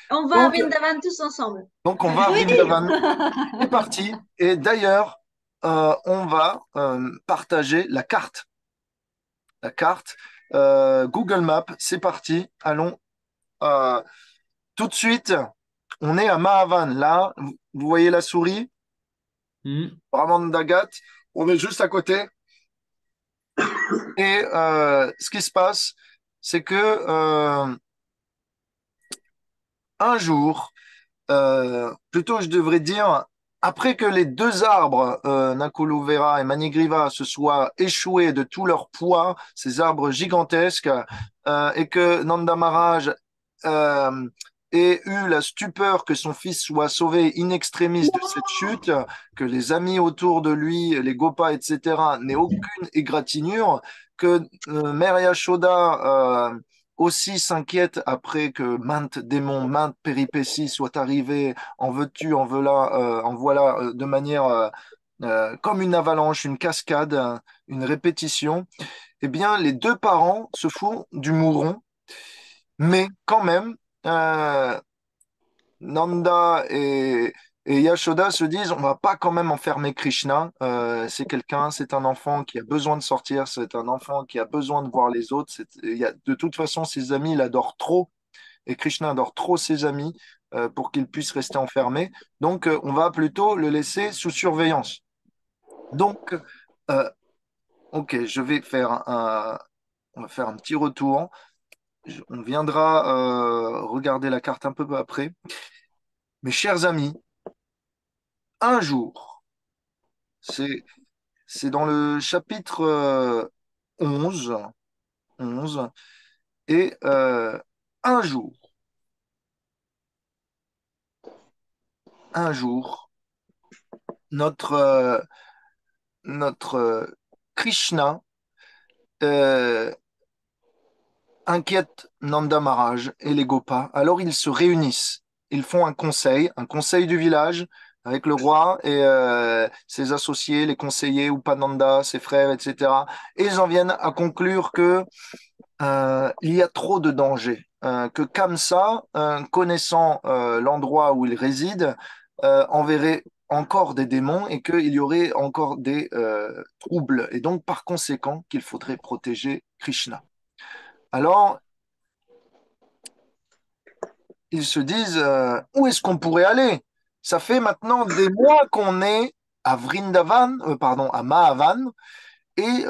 On va à Donc, Vrindavan tous ensemble. donc, on va à Oui. Vrindavan. C'est parti. Et d'ailleurs, on va partager la carte. La carte. Google Maps, c'est parti. Allons. euh, Tout de suite, on est à Mahavan. Là, vous voyez la souris, Hmm. Dagat. On est juste à côté. Et ce qui se passe, c'est que un jour, plutôt je devrais dire, après que les deux arbres, Nakuluvera et Manigriva, se soient échoués de tout leur poids, ces arbres gigantesques, et que Nanda Maharaj euh, ait eu la stupeur que son fils soit sauvé in extremis de cette chute, que les amis autour de lui, les Gopas, etc., n'aient aucune égratignure, que Mère Yashoda aussi s'inquiète après que maintes démons, maintes péripéties soient arrivées, en veux-tu, en voilà, de manière comme une avalanche, une cascade, une répétition. Eh bien, les deux parents se font du mouron, mais quand même, euh, Nanda et Yashoda se disent, on va pas quand même enfermer Krishna. C'est quelqu'un, c'est un enfant qui a besoin de sortir, c'est un enfant qui a besoin de voir les autres. De toute façon, ses amis l'adorent trop et Krishna adore trop ses amis pour qu'il puisse rester enfermé. Donc, on va plutôt le laisser sous surveillance. Donc, euh, ok, on va faire un petit retour. On viendra regarder la carte un peu après. Mes chers amis, un jour, c'est c'est dans le chapitre 11, 11 et un jour, un jour, notre Krishna euh, inquiète Nanda Maharaj et les Gopas. Alors ils se réunissent. Ils font un conseil du village avec le roi et ses associés, les conseillers, Upananda, ses frères, etc. Et ils en viennent à conclure que il y a trop de dangers, que Kamsa, connaissant l'endroit où il réside, enverrait encore des démons et qu'il y aurait encore des troubles. Et donc, par conséquent, qu'il faudrait protéger Krishna. Alors, ils se disent, où est-ce qu'on pourrait aller? Ça fait maintenant des mois qu'on est à Vrindavan, pardon, à Mahavan, et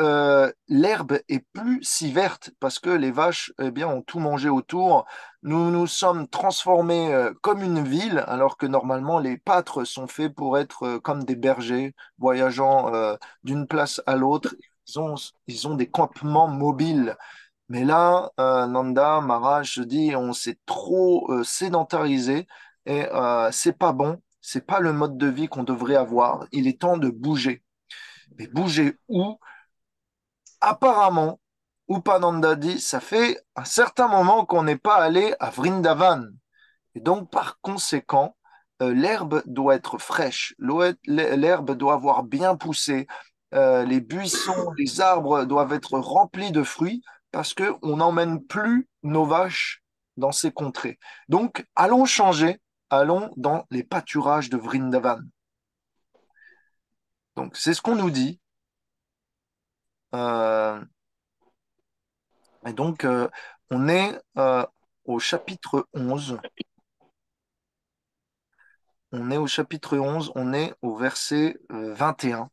l'herbe est plus si verte parce que les vaches, eh bien, ont tout mangé autour. Nous nous sommes transformés comme une ville, alors que normalement les pâtres sont faits pour être comme des bergers voyageant d'une place à l'autre. Ils ont des campements mobiles. Mais là, Nanda Maharaj se dit, on s'est trop sédentarisé et c'est pas bon, c'est pas le mode de vie qu'on devrait avoir. Il est temps de bouger. Mais bouger où? Apparemment, Upananda dit, ça fait un certain moment qu'on n'est pas allé à Vrindavan. Et donc, par conséquent, l'herbe doit être fraîche, l'herbe doit avoir bien poussé, les buissons, les arbres doivent être remplis de fruits parce qu'on n'emmène plus nos vaches dans ces contrées. Donc, allons changer, allons dans les pâturages de Vrindavan. Donc, c'est ce qu'on nous dit. Euh, et donc, on est au chapitre 11. On est au chapitre 11, on est au verset 21.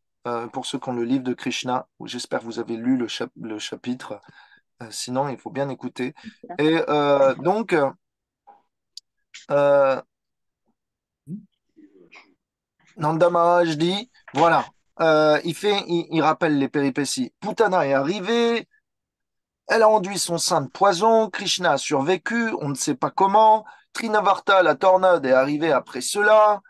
Pour ceux qui ont le livre de Krishna, j'espère que vous avez lu le chapitre. Sinon, il faut bien écouter. Et donc, euh, Nanda Maharaj dit, voilà, il rappelle les péripéties. Putana est arrivée, elle a enduit son sein de poison, Krishna a survécu, on ne sait pas comment, Trinavarta, la tornade, est arrivée après cela,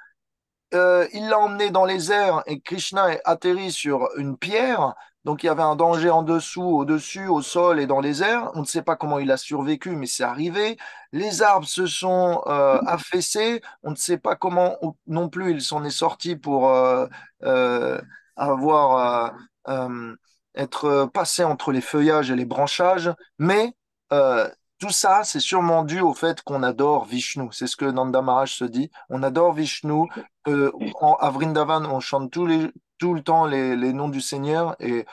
il l'a emmené dans les airs et Krishna est atterri sur une pierre. Donc il y avait un danger en dessous, au-dessus, au sol et dans les airs. On ne sait pas comment il a survécu, mais c'est arrivé. Les arbres se sont affaissés. On ne sait pas comment non plus il s'en est sorti pour euh, avoir être passé entre les feuillages et les branchages. Mais Tout ça, c'est sûrement dû au fait qu'on adore Vishnu. C'est ce que Nanda Maharaj se dit. On adore Vishnu. À Vrindavan, on chante tout le temps les noms du Seigneur. Et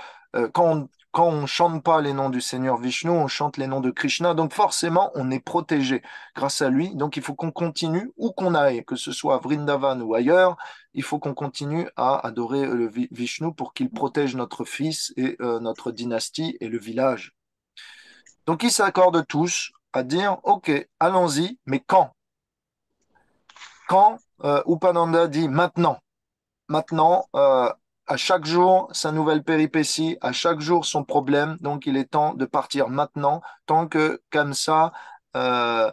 quand on chante pas les noms du Seigneur Vishnu, on chante les noms de Krishna. Donc forcément, on est protégé grâce à lui. Donc il faut qu'on continue où qu'on aille, que ce soit à Vrindavan ou ailleurs. Il faut qu'on continue à adorer le Vishnu pour qu'il protège notre fils et notre dynastie et le village. Donc, ils s'accordent tous à dire, OK, allons-y, mais quand? Quand Upananda dit maintenant, maintenant, à chaque jour, sa nouvelle péripétie, à chaque jour, son problème, donc il est temps de partir maintenant, tant que Kamsa euh,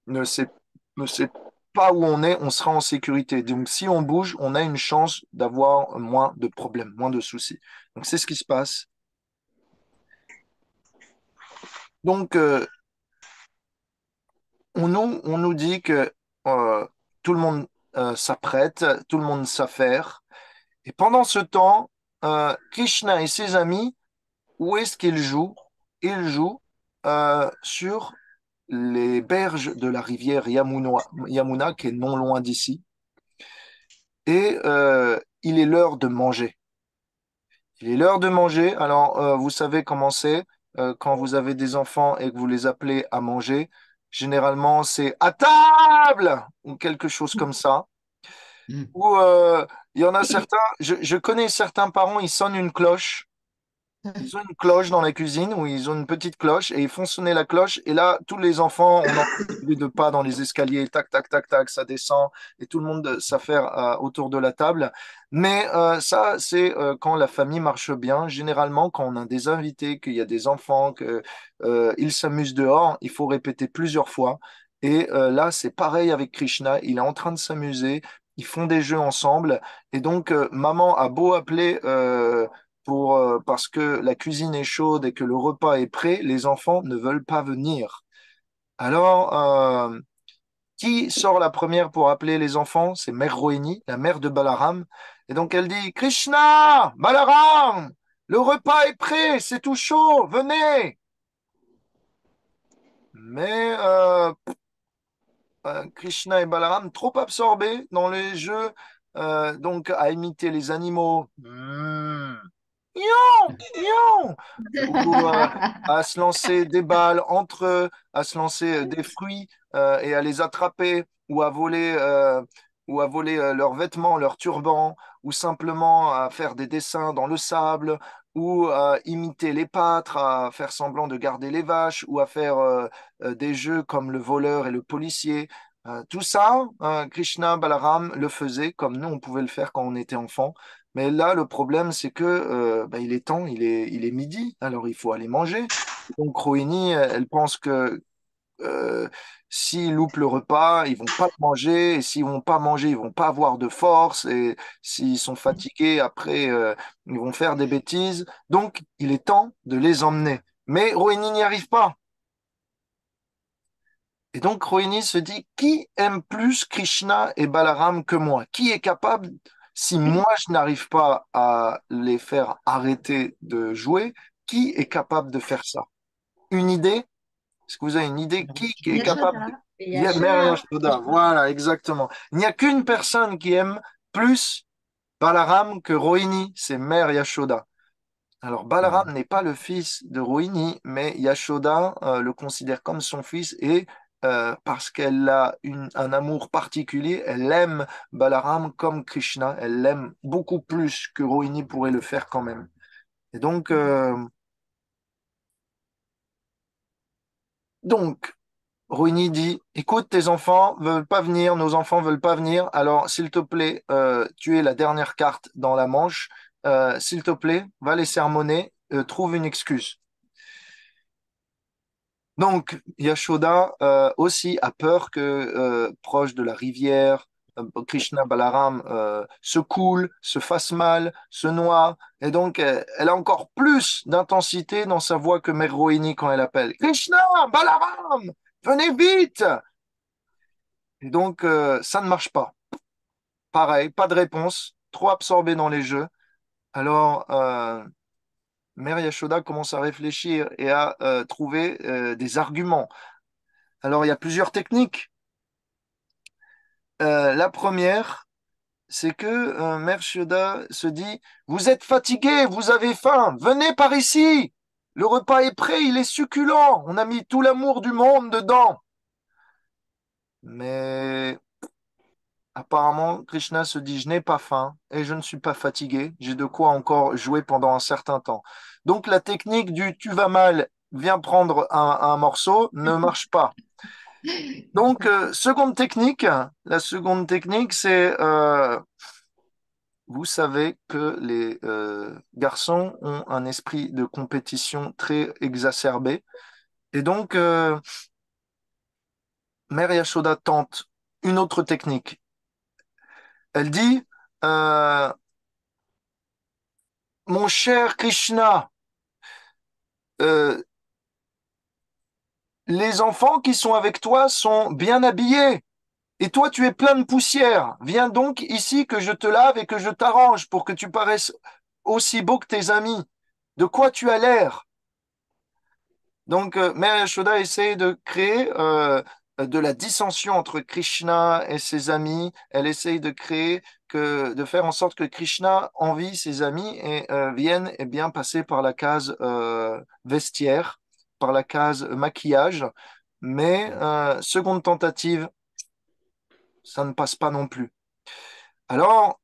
ne sait, ne sait pas où on sera en sécurité. Donc, si on bouge, on a une chance d'avoir moins de problèmes, moins de soucis. Donc, c'est ce qui se passe. Donc, on nous dit que euh, tout le monde s'apprête, tout le monde s'affaire. Et pendant ce temps, Krishna et ses amis, où est-ce qu'ils jouent? Ils jouent sur les berges de la rivière Yamuna, qui est non loin d'ici. Et il est l'heure de manger. Il est l'heure de manger. Alors, vous savez comment c'est quand vous avez des enfants et que vous les appelez à manger. Généralement, c'est à table ou quelque chose comme ça. Mm. Ou il y en a certains, je connais certains parents, ils sonnent une cloche. Ils ont une cloche dans la cuisine où ils ont une petite cloche et ils font sonner la cloche. Et là, tous les enfants, on entend des bruits de pas dans les escaliers, tac, tac, tac, tac, ça descend et tout le monde s'affaire autour de la table. Mais ça, c'est quand la famille marche bien. Généralement, quand on a des invités, qu'il y a des enfants, que ils s'amusent dehors, il faut répéter plusieurs fois. Et là, c'est pareil avec Krishna. Il est en train de s'amuser. Ils font des jeux ensemble. Et donc, maman a beau appeler parce que la cuisine est chaude et que le repas est prêt, les enfants ne veulent pas venir. Alors, qui sort la première pour appeler les enfants? C'est Mère Rohini, la mère de Balaram. Et donc elle dit, Krishna, Balaram, le repas est prêt, c'est tout chaud, venez. Mais Krishna et Balaram, trop absorbés dans les jeux, donc à imiter les animaux. Miaou, miaou, ou à se lancer des balles entre eux, à se lancer des fruits et à les attraper, ou à voler leurs vêtements, leurs turbans, ou simplement à faire des dessins dans le sable, ou à imiter les pâtres, à faire semblant de garder les vaches, ou à faire des jeux comme le voleur et le policier. Tout ça, Krishna, Balaram le faisaient comme nous, on pouvait le faire quand on était enfant. Mais là, le problème, c'est que bah, il est temps, il est midi, alors il faut aller manger. Donc, Rohini, elle pense que euh, s'ils loupent le repas, ils vont pas le manger, et s'ils vont pas manger, ils vont pas avoir de force, et s'ils sont fatigués, après, ils vont faire des bêtises. Donc, il est temps de les emmener. Mais Rohini n'y arrive pas. Et donc, Rohini se dit, qui aime plus Krishna et Balaram que moi? Qui est capable, si moi je n'arrive pas à les faire arrêter de jouer, qui est capable de faire ça? Une idée? Est-ce que vous avez une idée? Qui est capable de... Yashoda. Il y a Mère Yashoda. Yashoda, voilà, exactement. Il n'y a qu'une personne qui aime plus Balaram que Rohini, c'est Mère Yashoda. Alors, Balaram n'est pas le fils de Rohini, mais Yashoda le considère comme son fils et parce qu'elle a un amour particulier, elle aime Balaram comme Krishna, elle l'aime beaucoup plus que Rohini pourrait le faire quand même. Et donc Rohini dit, écoute, tes enfants veulent pas venir, nos enfants veulent pas venir, alors s'il te plaît, tu es la dernière carte dans la manche, s'il te plaît, va les sermonner, trouve une excuse. Donc, Yashoda aussi a peur que, proche de la rivière, Krishna Balaram se coule, se fasse mal, se noie. Et donc, elle a encore plus d'intensité dans sa voix que Mère Rohini quand elle appelle. Krishna, Balaram, venez vite! Et donc, ça ne marche pas. Pareil, pas de réponse, trop absorbé dans les jeux. Alors, Mère Yashoda commence à réfléchir et à trouver des arguments. Alors, il y a plusieurs techniques. La première, c'est que Mère Yashoda se dit, vous êtes fatigué, vous avez faim, venez par ici. Le repas est prêt, il est succulent. On a mis tout l'amour du monde dedans. Mais apparemment, Krishna se dit, je n'ai pas faim et je ne suis pas fatigué. J'ai de quoi encore jouer pendant un certain temps. Donc la technique du tu vas mal, viens prendre un morceau ne marche pas. Donc, seconde technique, la seconde technique, c'est, vous savez que les garçons ont un esprit de compétition très exacerbé. Et donc, Mère Yashoda tente une autre technique. Elle dit, euh, mon cher Krishna, euh, les enfants qui sont avec toi sont bien habillés. Et toi, tu es plein de poussière. Viens donc ici que je te lave et que je t'arrange pour que tu paraisses aussi beau que tes amis. De quoi tu as l'air? Donc, Mère Yashoda essaie de créer de la dissension entre Krishna et ses amis. Elle essaye de créer de faire en sorte que Krishna envie ses amis et vienne et bien passer par la case vestiaire, par la case maquillage. Mais seconde tentative, ça ne passe pas non plus. Alors,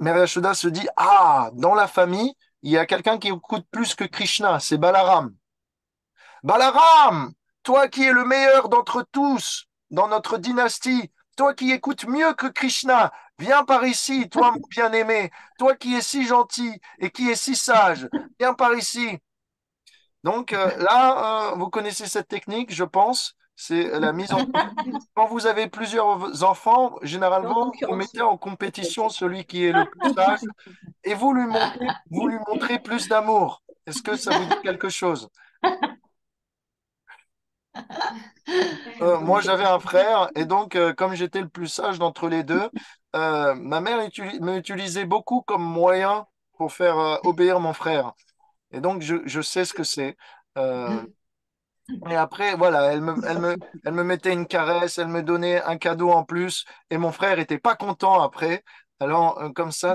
Mère Yashoda se dit, ah, dans la famille, il y a quelqu'un qui écoute plus que Krishna, c'est Balaram. Balaram, toi qui es le meilleur d'entre tous dans notre dynastie, toi qui écoutes mieux que Krishna, viens par ici, toi mon bien-aimé, toi qui es si gentil et qui es si sage, viens par ici. Donc là, vous connaissez cette technique, je pense, c'est la mise en... Quand vous avez plusieurs enfants, En généralement, vous concurrence. mettez en compétition celui qui est le plus sage et vous lui montrez plus d'amour. Est-ce que ça vous dit quelque chose? Moi, j'avais un frère, et donc, comme j'étais le plus sage d'entre les deux, ma mère me utilisait beaucoup comme moyen pour faire obéir mon frère. Et donc, je sais ce que c'est. Euh, et après, voilà, elle me mettait une caresse, elle me donnait un cadeau en plus, et mon frère était pas content après. Alors, comme ça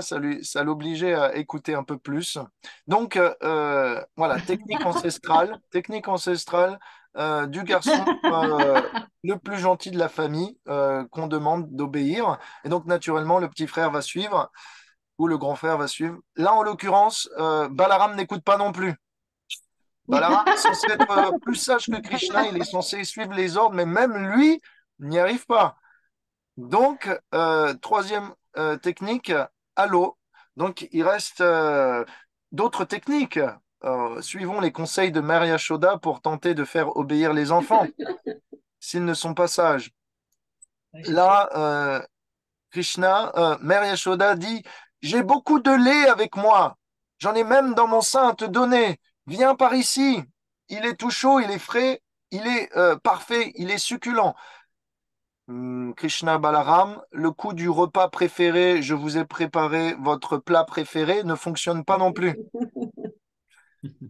l'obligeait à écouter un peu plus. Donc, voilà, technique ancestrale du garçon le plus gentil de la famille qu'on demande d'obéir. Et donc, naturellement, le petit frère va suivre ou le grand frère va suivre. Là, en l'occurrence, Balaram n'écoute pas non plus. Balaram est censé être plus sage que Krishna, il est censé suivre les ordres, mais même lui n'y arrive pas. Donc, troisième technique, à l'eau. Donc, il reste d'autres techniques. Suivons les conseils de Maria Shoda pour tenter de faire obéir les enfants s'ils ne sont pas sages. Là, Mère Yashoda dit, j'ai beaucoup de lait avec moi. J'en ai même dans mon sein à te donner. Viens par ici. Il est tout chaud, il est frais, il est parfait, il est succulent. Krishna Balaram, le coup du repas préféré, je vous ai préparé votre plat préféré, ne fonctionne pas non plus.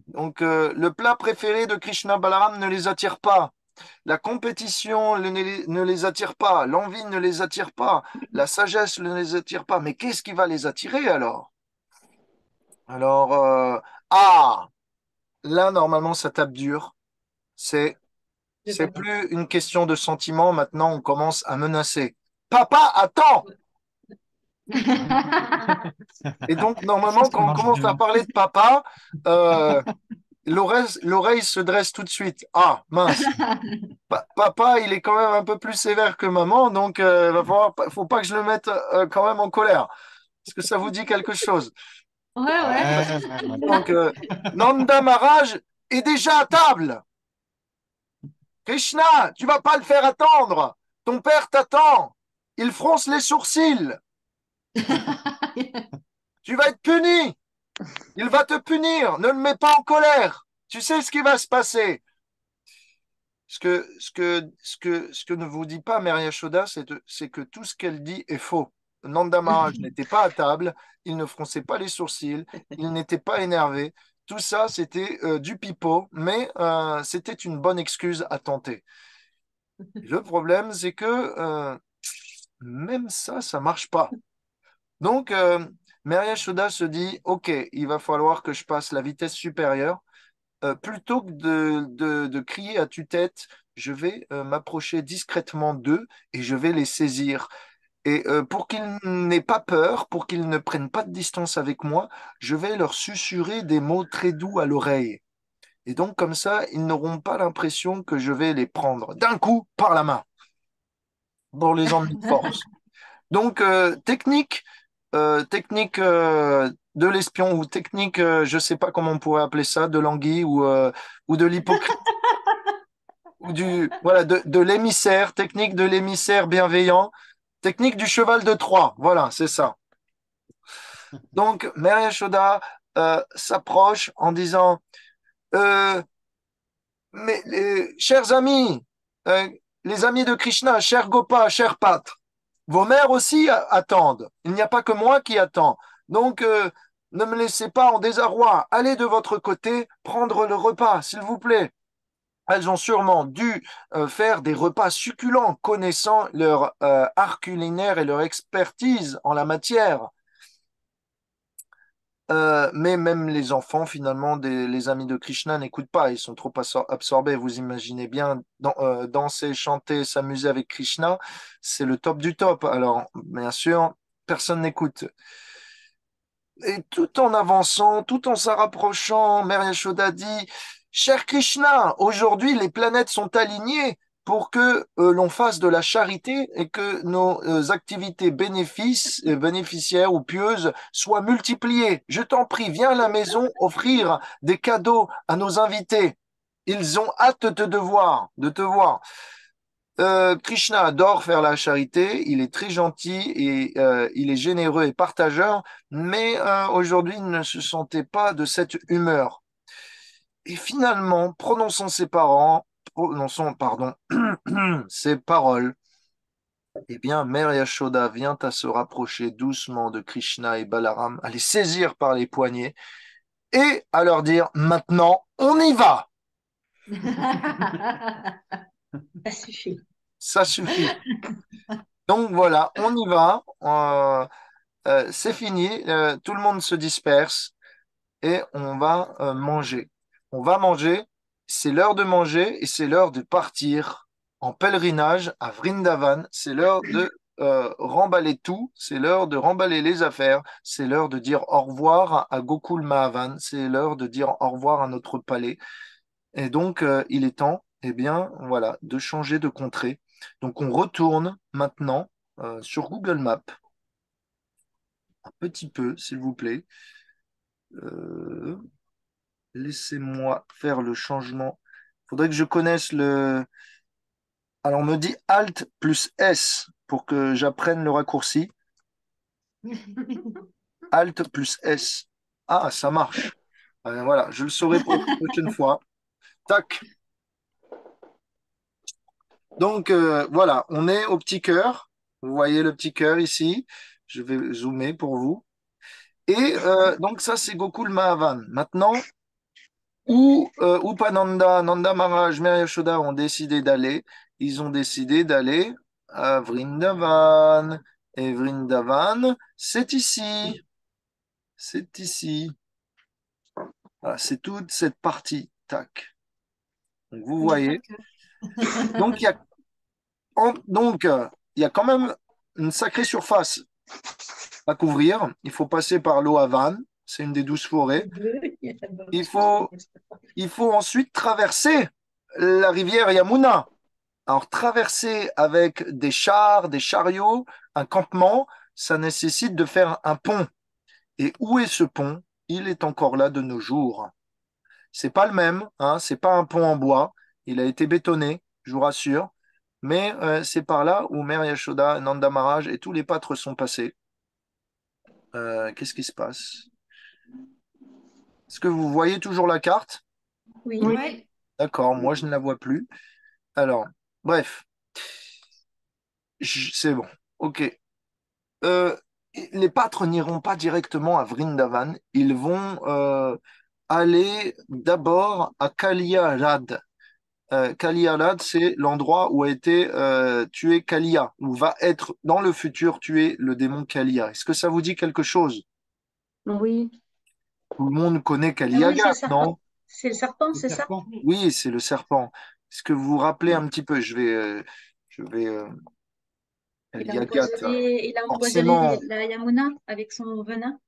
Donc, le plat préféré de Krishna Balaram ne les attire pas. La compétition ne les attire pas, l'envie ne les attire pas, la sagesse ne les attire pas. Mais qu'est-ce qui va les attirer alors? Alors, là, normalement, ça tape dur. C'est, Je c'est t'attends. plus une question de sentiment. Maintenant, on commence à menacer. Papa, attends! Et donc, normalement, Ça quand on marche commence à bien. parler de papa, euh, l'oreille se dresse tout de suite. Ah, mince. Papa, il est quand même un peu plus sévère que maman, donc faut pas que je le mette quand même en colère. Est-ce que ça vous dit quelque chose? Ouais, ouais. Ouais, ouais, ouais. Donc, Nanda Maharaj est déjà à table. Krishna, tu vas pas le faire attendre. Ton père t'attend. Il fronce les sourcils. Tu vas être puni. Il va te punir. Ne le mets pas en colère. Tu sais ce qui va se passer. Ce que ne vous dit pas Mary Yashoda, c'est que tout ce qu'elle dit est faux. Nanda Maharaj n'était pas à table, il ne fronçait pas les sourcils, il n'était pas énervé. tout ça, c'était du pipeau, mais c'était une bonne excuse à tenter. Le problème, c'est que même ça, ça marche pas. Donc, Maria Shoda se dit, OK, il va falloir que je passe la vitesse supérieure. Plutôt que de crier à tue-tête, je vais m'approcher discrètement d'eux et je vais les saisir. Et pour qu'ils n'aient pas peur, pour qu'ils ne prennent pas de distance avec moi, je vais leur susurrer des mots très doux à l'oreille. Et donc, comme ça, ils n'auront pas l'impression que je vais les prendre d'un coup par la main pour les emmener de force. Donc, technique de l'espion ou technique, je ne sais pas comment on pourrait appeler ça, de l'anguille ou de l'hypocrite ou voilà, de l'émissaire, technique de l'émissaire bienveillant, technique du cheval de Troie. Voilà, c'est ça. Donc, Maria Shoda s'approche en disant euh, mais chers amis, euh, les amis de Krishna, cher Gopa, cher Pâtre, vos mères aussi attendent. Il n'y a pas que moi qui attends. Donc, ne me laissez pas en désarroi. Allez de votre côté prendre le repas, s'il vous plaît. Elles ont sûrement dû faire des repas succulents, connaissant leur art culinaire et leur expertise en la matière. Mais même les enfants, finalement, les amis de Krishna n'écoutent pas, ils sont trop absorbés. Vous imaginez bien, danser, chanter, s'amuser avec Krishna, c'est le top du top. Alors, bien sûr, personne n'écoute. Et tout en avançant, tout en se rapprochant, Mère Yashoda dit, cher Krishna, aujourd'hui les planètes sont alignées pour que l'on fasse de la charité et que nos activités bénéficiaires ou pieuses soient multipliées. Je t'en prie, viens à la maison offrir des cadeaux à nos invités. Ils ont hâte de te voir. Krishna adore faire la charité, il est très gentil et il est généreux et partageur, mais aujourd'hui il ne se sentait pas de cette humeur. Et finalement, prononçant, pardon, ces paroles, eh bien, Mère Yashoda vient à se rapprocher doucement de Krishna et Balaram, à les saisir par les poignets et à leur dire, maintenant, on y va, Ça suffit. ça suffit. Donc voilà, on y va. C'est fini, tout le monde se disperse et on va manger. On va manger, c'est l'heure de manger et c'est l'heure de partir en pèlerinage à Vrindavan. C'est l'heure de remballer tout, c'est l'heure de remballer les affaires, c'est l'heure de dire au revoir à Gokul Mahavan, c'est l'heure de dire au revoir à notre palais. Et donc, il est temps, eh bien, voilà, de changer de contrée. Donc, on retourne maintenant sur Google Maps, un petit peu, s'il vous plaît. Euh, Laissez-moi faire le changement. Il faudrait que je connaisse le... Alors, on me dit Alt plus S pour que j'apprenne le raccourci. Alt plus S. Ah, ça marche. Voilà, je le saurai pour la prochaine fois. Tac. Donc, voilà, on est au petit cœur. Vous voyez le petit cœur ici. Je vais zoomer pour vous. Et donc, ça, c'est Gokul Mahavan. Maintenant, où Upananda, Nanda Maharaj, Mary Yashoda ont décidé d'aller, ils ont décidé d'aller à Vrindavan. Et Vrindavan, c'est ici. C'est ici. Voilà, c'est toute cette partie. Tac. Donc, vous Il n'y a pas voyez. que. Donc, il y a quand même une sacrée surface à couvrir. Il faut passer par l'Ohavan. C'est une des 12 forêts. Il y a d'abord Il tous. faut, il faut ensuite traverser la rivière Yamuna. Alors, traverser avec des chars, des chariots, un campement, ça nécessite de faire un pont. Et où est ce pont? Il est encore là de nos jours. C'est pas le même, hein, c'est pas un pont en bois. Il a été bétonné, je vous rassure. Mais c'est par là où Mère Yashoda, Nanda Maharaj et tous les pâtres sont passés. Qu'est-ce qui se passe? Est-ce que vous voyez toujours la carte? Oui. Oui. Ouais. D'accord, moi je ne la vois plus. Alors, bref, c'est bon. Ok. Euh, les pâtres n'iront pas directement à Vrindavan. Ils vont aller d'abord à Kaliarad. Kaliarad, c'est l'endroit où a été tué Kalia, où va être dans le futur tué le démon Kalia. Est-ce que ça vous dit quelque chose? Oui. Tout le monde connaît Ah oui, c'est Kaliagat, le serpent. non? C'est le serpent, Le c'est ça? serpent. Oui, c'est le serpent. Est-ce que vous vous rappelez un petit peu? Je vais Kaliagat, Il a empoisonné forcément. la Yamuna avec son venin.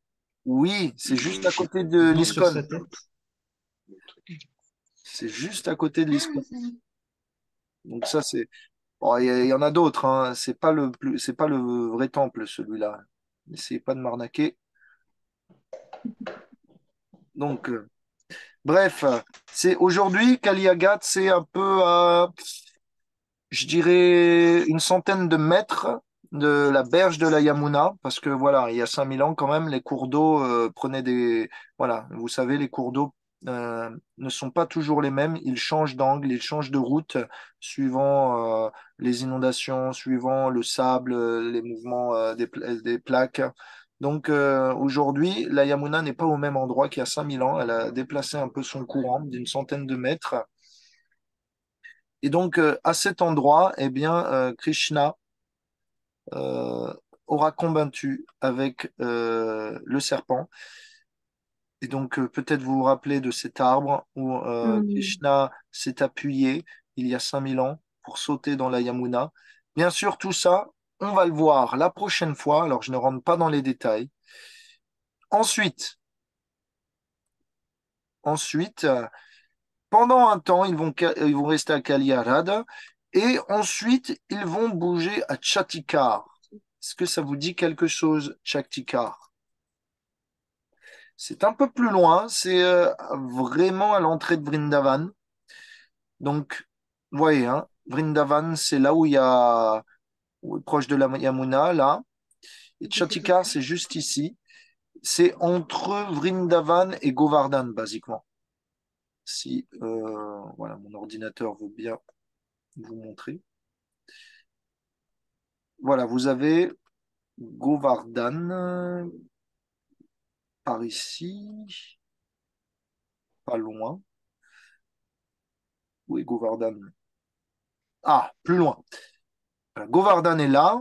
Oui, c'est juste à côté de Non, sur l'ISKCON. sa tête. C'est juste à côté de Ah, l'ISKCON. Donc ça, c'est. Bon, il y en a d'autres, hein. C'est pas le vrai temple, celui-là. N'essayez pas de m'arnaquer. Donc, bref, c'est aujourd'hui, Kaliagat, c'est un peu à, je dirais, une centaine de mètres de la berge de la Yamuna, parce que voilà, il y a 5 000 ans quand même, les cours d'eau prenaient des... Voilà, vous savez, les cours d'eau ne sont pas toujours les mêmes, ils changent d'angle, ils changent de route, suivant les inondations, suivant le sable, les mouvements des plaques. Donc aujourd'hui, la Yamuna n'est pas au même endroit qu'il y a 5 000 ans, elle a déplacé un peu son courant d'une centaine de mètres. Et donc, à cet endroit, eh bien, Krishna euh, aura combattu avec le serpent. Et donc, peut-être vous vous rappelez de cet arbre où Hmm. Krishna s'est appuyé il y a 5 000 ans pour sauter dans la Yamuna. Bien sûr, tout ça, on va le voir la prochaine fois. Alors, je ne rentre pas dans les détails. Ensuite, ensuite, pendant un temps, ils vont rester à Kaliarada et ensuite, ils vont bouger à Chatikar. Est-ce que ça vous dit quelque chose, Chatikar? C'est un peu plus loin, c'est vraiment à l'entrée de Vrindavan. Donc, vous voyez, hein, Vrindavan, c'est là où il y a, proche de la Yamuna, là. Et Oui, c'est Chatikar, ça. c'est juste ici. C'est entre Vrindavan et Govardhan, basiquement. Si voilà, mon ordinateur veut bien vous montrer. Voilà, vous avez Govardhan par ici, pas loin. Où est Govardhan? Ah, plus loin. Voilà, Govardhan est là,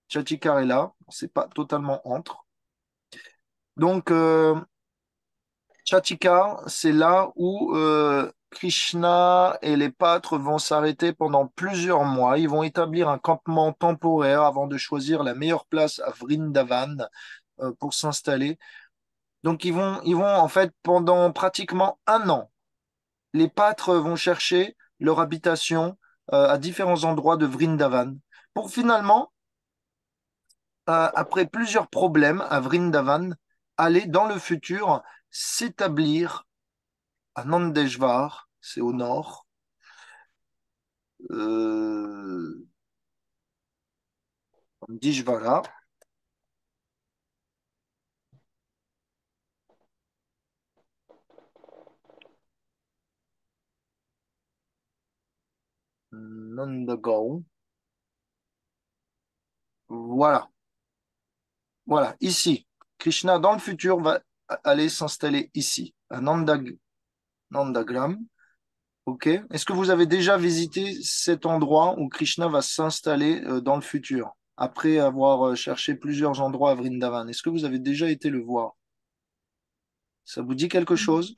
Chatikar est là, c'est pas totalement entre. Donc, Chatikar, c'est là où Krishna et les pâtres vont s'arrêter pendant plusieurs mois. Ils vont établir un campement temporaire avant de choisir la meilleure place à Vrindavan pour s'installer. Donc, ils vont en fait pendant pratiquement un an. Les pâtres vont chercher leur habitation à différents endroits de Vrindavan pour finalement, après plusieurs problèmes à Vrindavan, aller dans le futur s'établir à Nandeshvar, c'est au nord, euh, Dishvara. Nandagaon. Voilà, voilà, ici. Krishna, dans le futur, va aller s'installer ici, à Nandagram. Ok. Est-ce que vous avez déjà visité cet endroit où Krishna va s'installer dans le futur, après avoir cherché plusieurs endroits à Vrindavan? Est-ce que vous avez déjà été le voir? Ça vous dit quelque chose?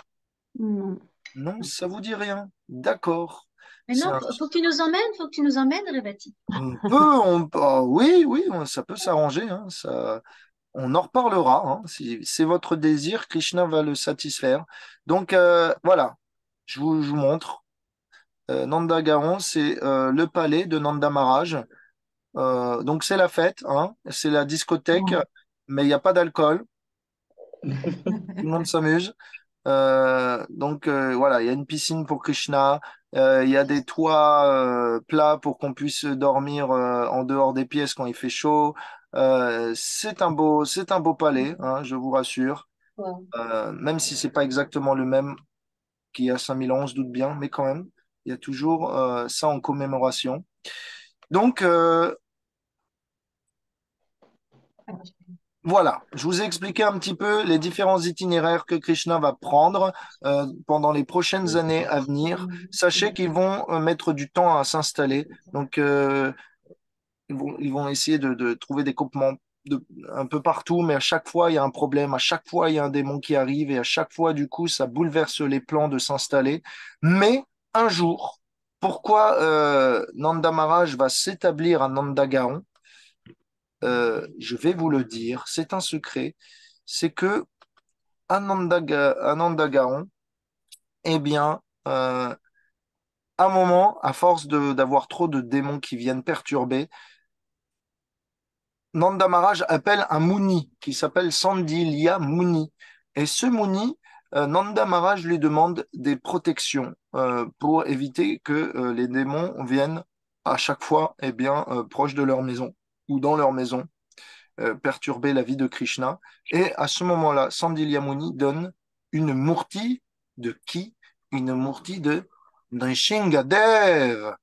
Non. Non, ça vous dit rien. D'accord. Mais C'est non, un- faut que tu nous emmènes, faut que tu nous emmènes, Revati. oui, oui, ça peut s'arranger, hein, ça, on en reparlera, hein. Si c'est votre désir, Krishna va le satisfaire. Donc voilà, je vous montre. Nanda Gaon, c'est le palais de Nanda Maharaj. Donc c'est la fête, hein, c'est la discothèque, mais il n'y a pas d'alcool. Tout le monde s'amuse. Donc voilà, il y a une piscine pour Krishna, il y a des toits plats pour qu'on puisse dormir en dehors des pièces quand il fait chaud. C'est un beau palais, hein, je vous rassure. Wow. Même si c'est pas exactement le même qu'il y a 5 000 ans, on se doute bien, mais quand même, il y a toujours ça en commémoration. Donc, Voilà, je vous ai expliqué un petit peu les différents itinéraires que Krishna va prendre pendant les prochaines années à venir. Sachez qu'ils vont mettre du temps à s'installer. Donc, ils vont essayer de trouver des campements un peu partout, mais à chaque fois, il y a un problème. À chaque fois, il y a un démon qui arrive et à chaque fois, du coup, ça bouleverse les plans de s'installer. Mais un jour, pourquoi Nanda Maharaj va s'établir à Nandagaon? Je vais vous le dire, c'est un secret. C'est que à Nandagaon, eh bien, à un moment, à force d'avoir trop de démons qui viennent perturber, Nanda Maharaj appelle un Muni qui s'appelle Sandilya Muni. Et ce Muni, Nanda Maharaj lui demande des protections pour éviter que les démons viennent à chaque fois proche de leur maison ou dans leur maison perturber la vie de Krishna. Et à ce moment-là, Sandilya Muni donne une murti de qui? Une murti de Nrsingadev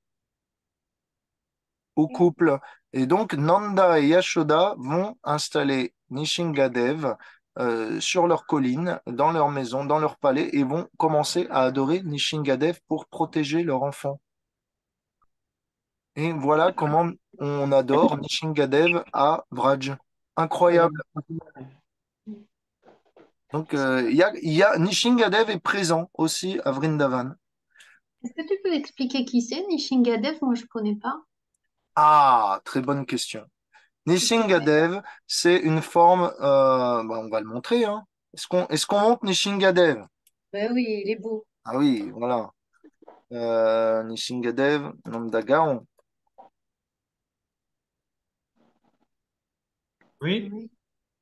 au couple. Et donc, Nanda et Yashoda vont installer Nishingadev sur leur colline, dans leur maison, dans leur palais, et vont commencer à adorer Nishingadev pour protéger leur enfant. Et voilà comment on adore Nishingadev à Vraj. Incroyable. Donc, Nishingadev est présent aussi à Vrindavan. Est-ce que tu peux expliquer qui c'est, Nishingadev? Moi, je connais pas. Ah, très bonne question. S'il te plaît. Nishingadev, c'est une forme, on va le montrer, hein. Est-ce qu'on montre Nishingadev? Ben oui, il est beau. Ah oui, voilà. Nishingadev, Namdagaon. Oui, Oui.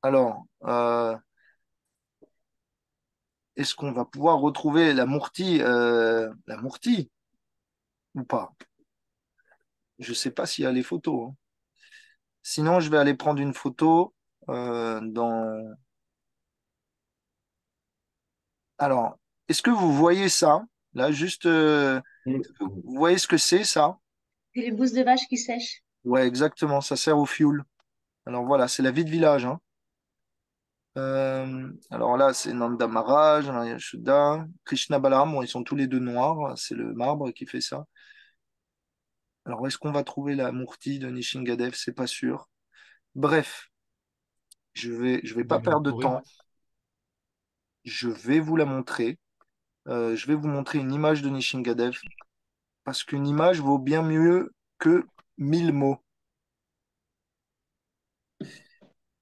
Alors, est-ce qu'on va pouvoir retrouver la Murti ou pas? Je ne sais pas s'il y a les photos, hein. Sinon, je vais aller prendre une photo dans. Alors, est-ce que vous voyez ça? Là, juste, vous voyez ce que c'est, ça? Et les bousses de vache qui sèchent. Ouais, exactement, ça sert au fioul. Alors voilà, c'est la vie de village, hein. Alors là, c'est Nanda Maharaj, Nanda Yashoda, Krishna Balaram, bon, ils sont tous les deux noirs, c'est le marbre qui fait ça. Alors, où est-ce qu'on va trouver la Murti de Nishingadev? C'est pas sûr. Bref, je vais pas perdre de Puri. temps. Je vais vous la montrer. Je vais vous montrer une image de Nishingadev parce qu'une image vaut bien mieux que 1000 mots.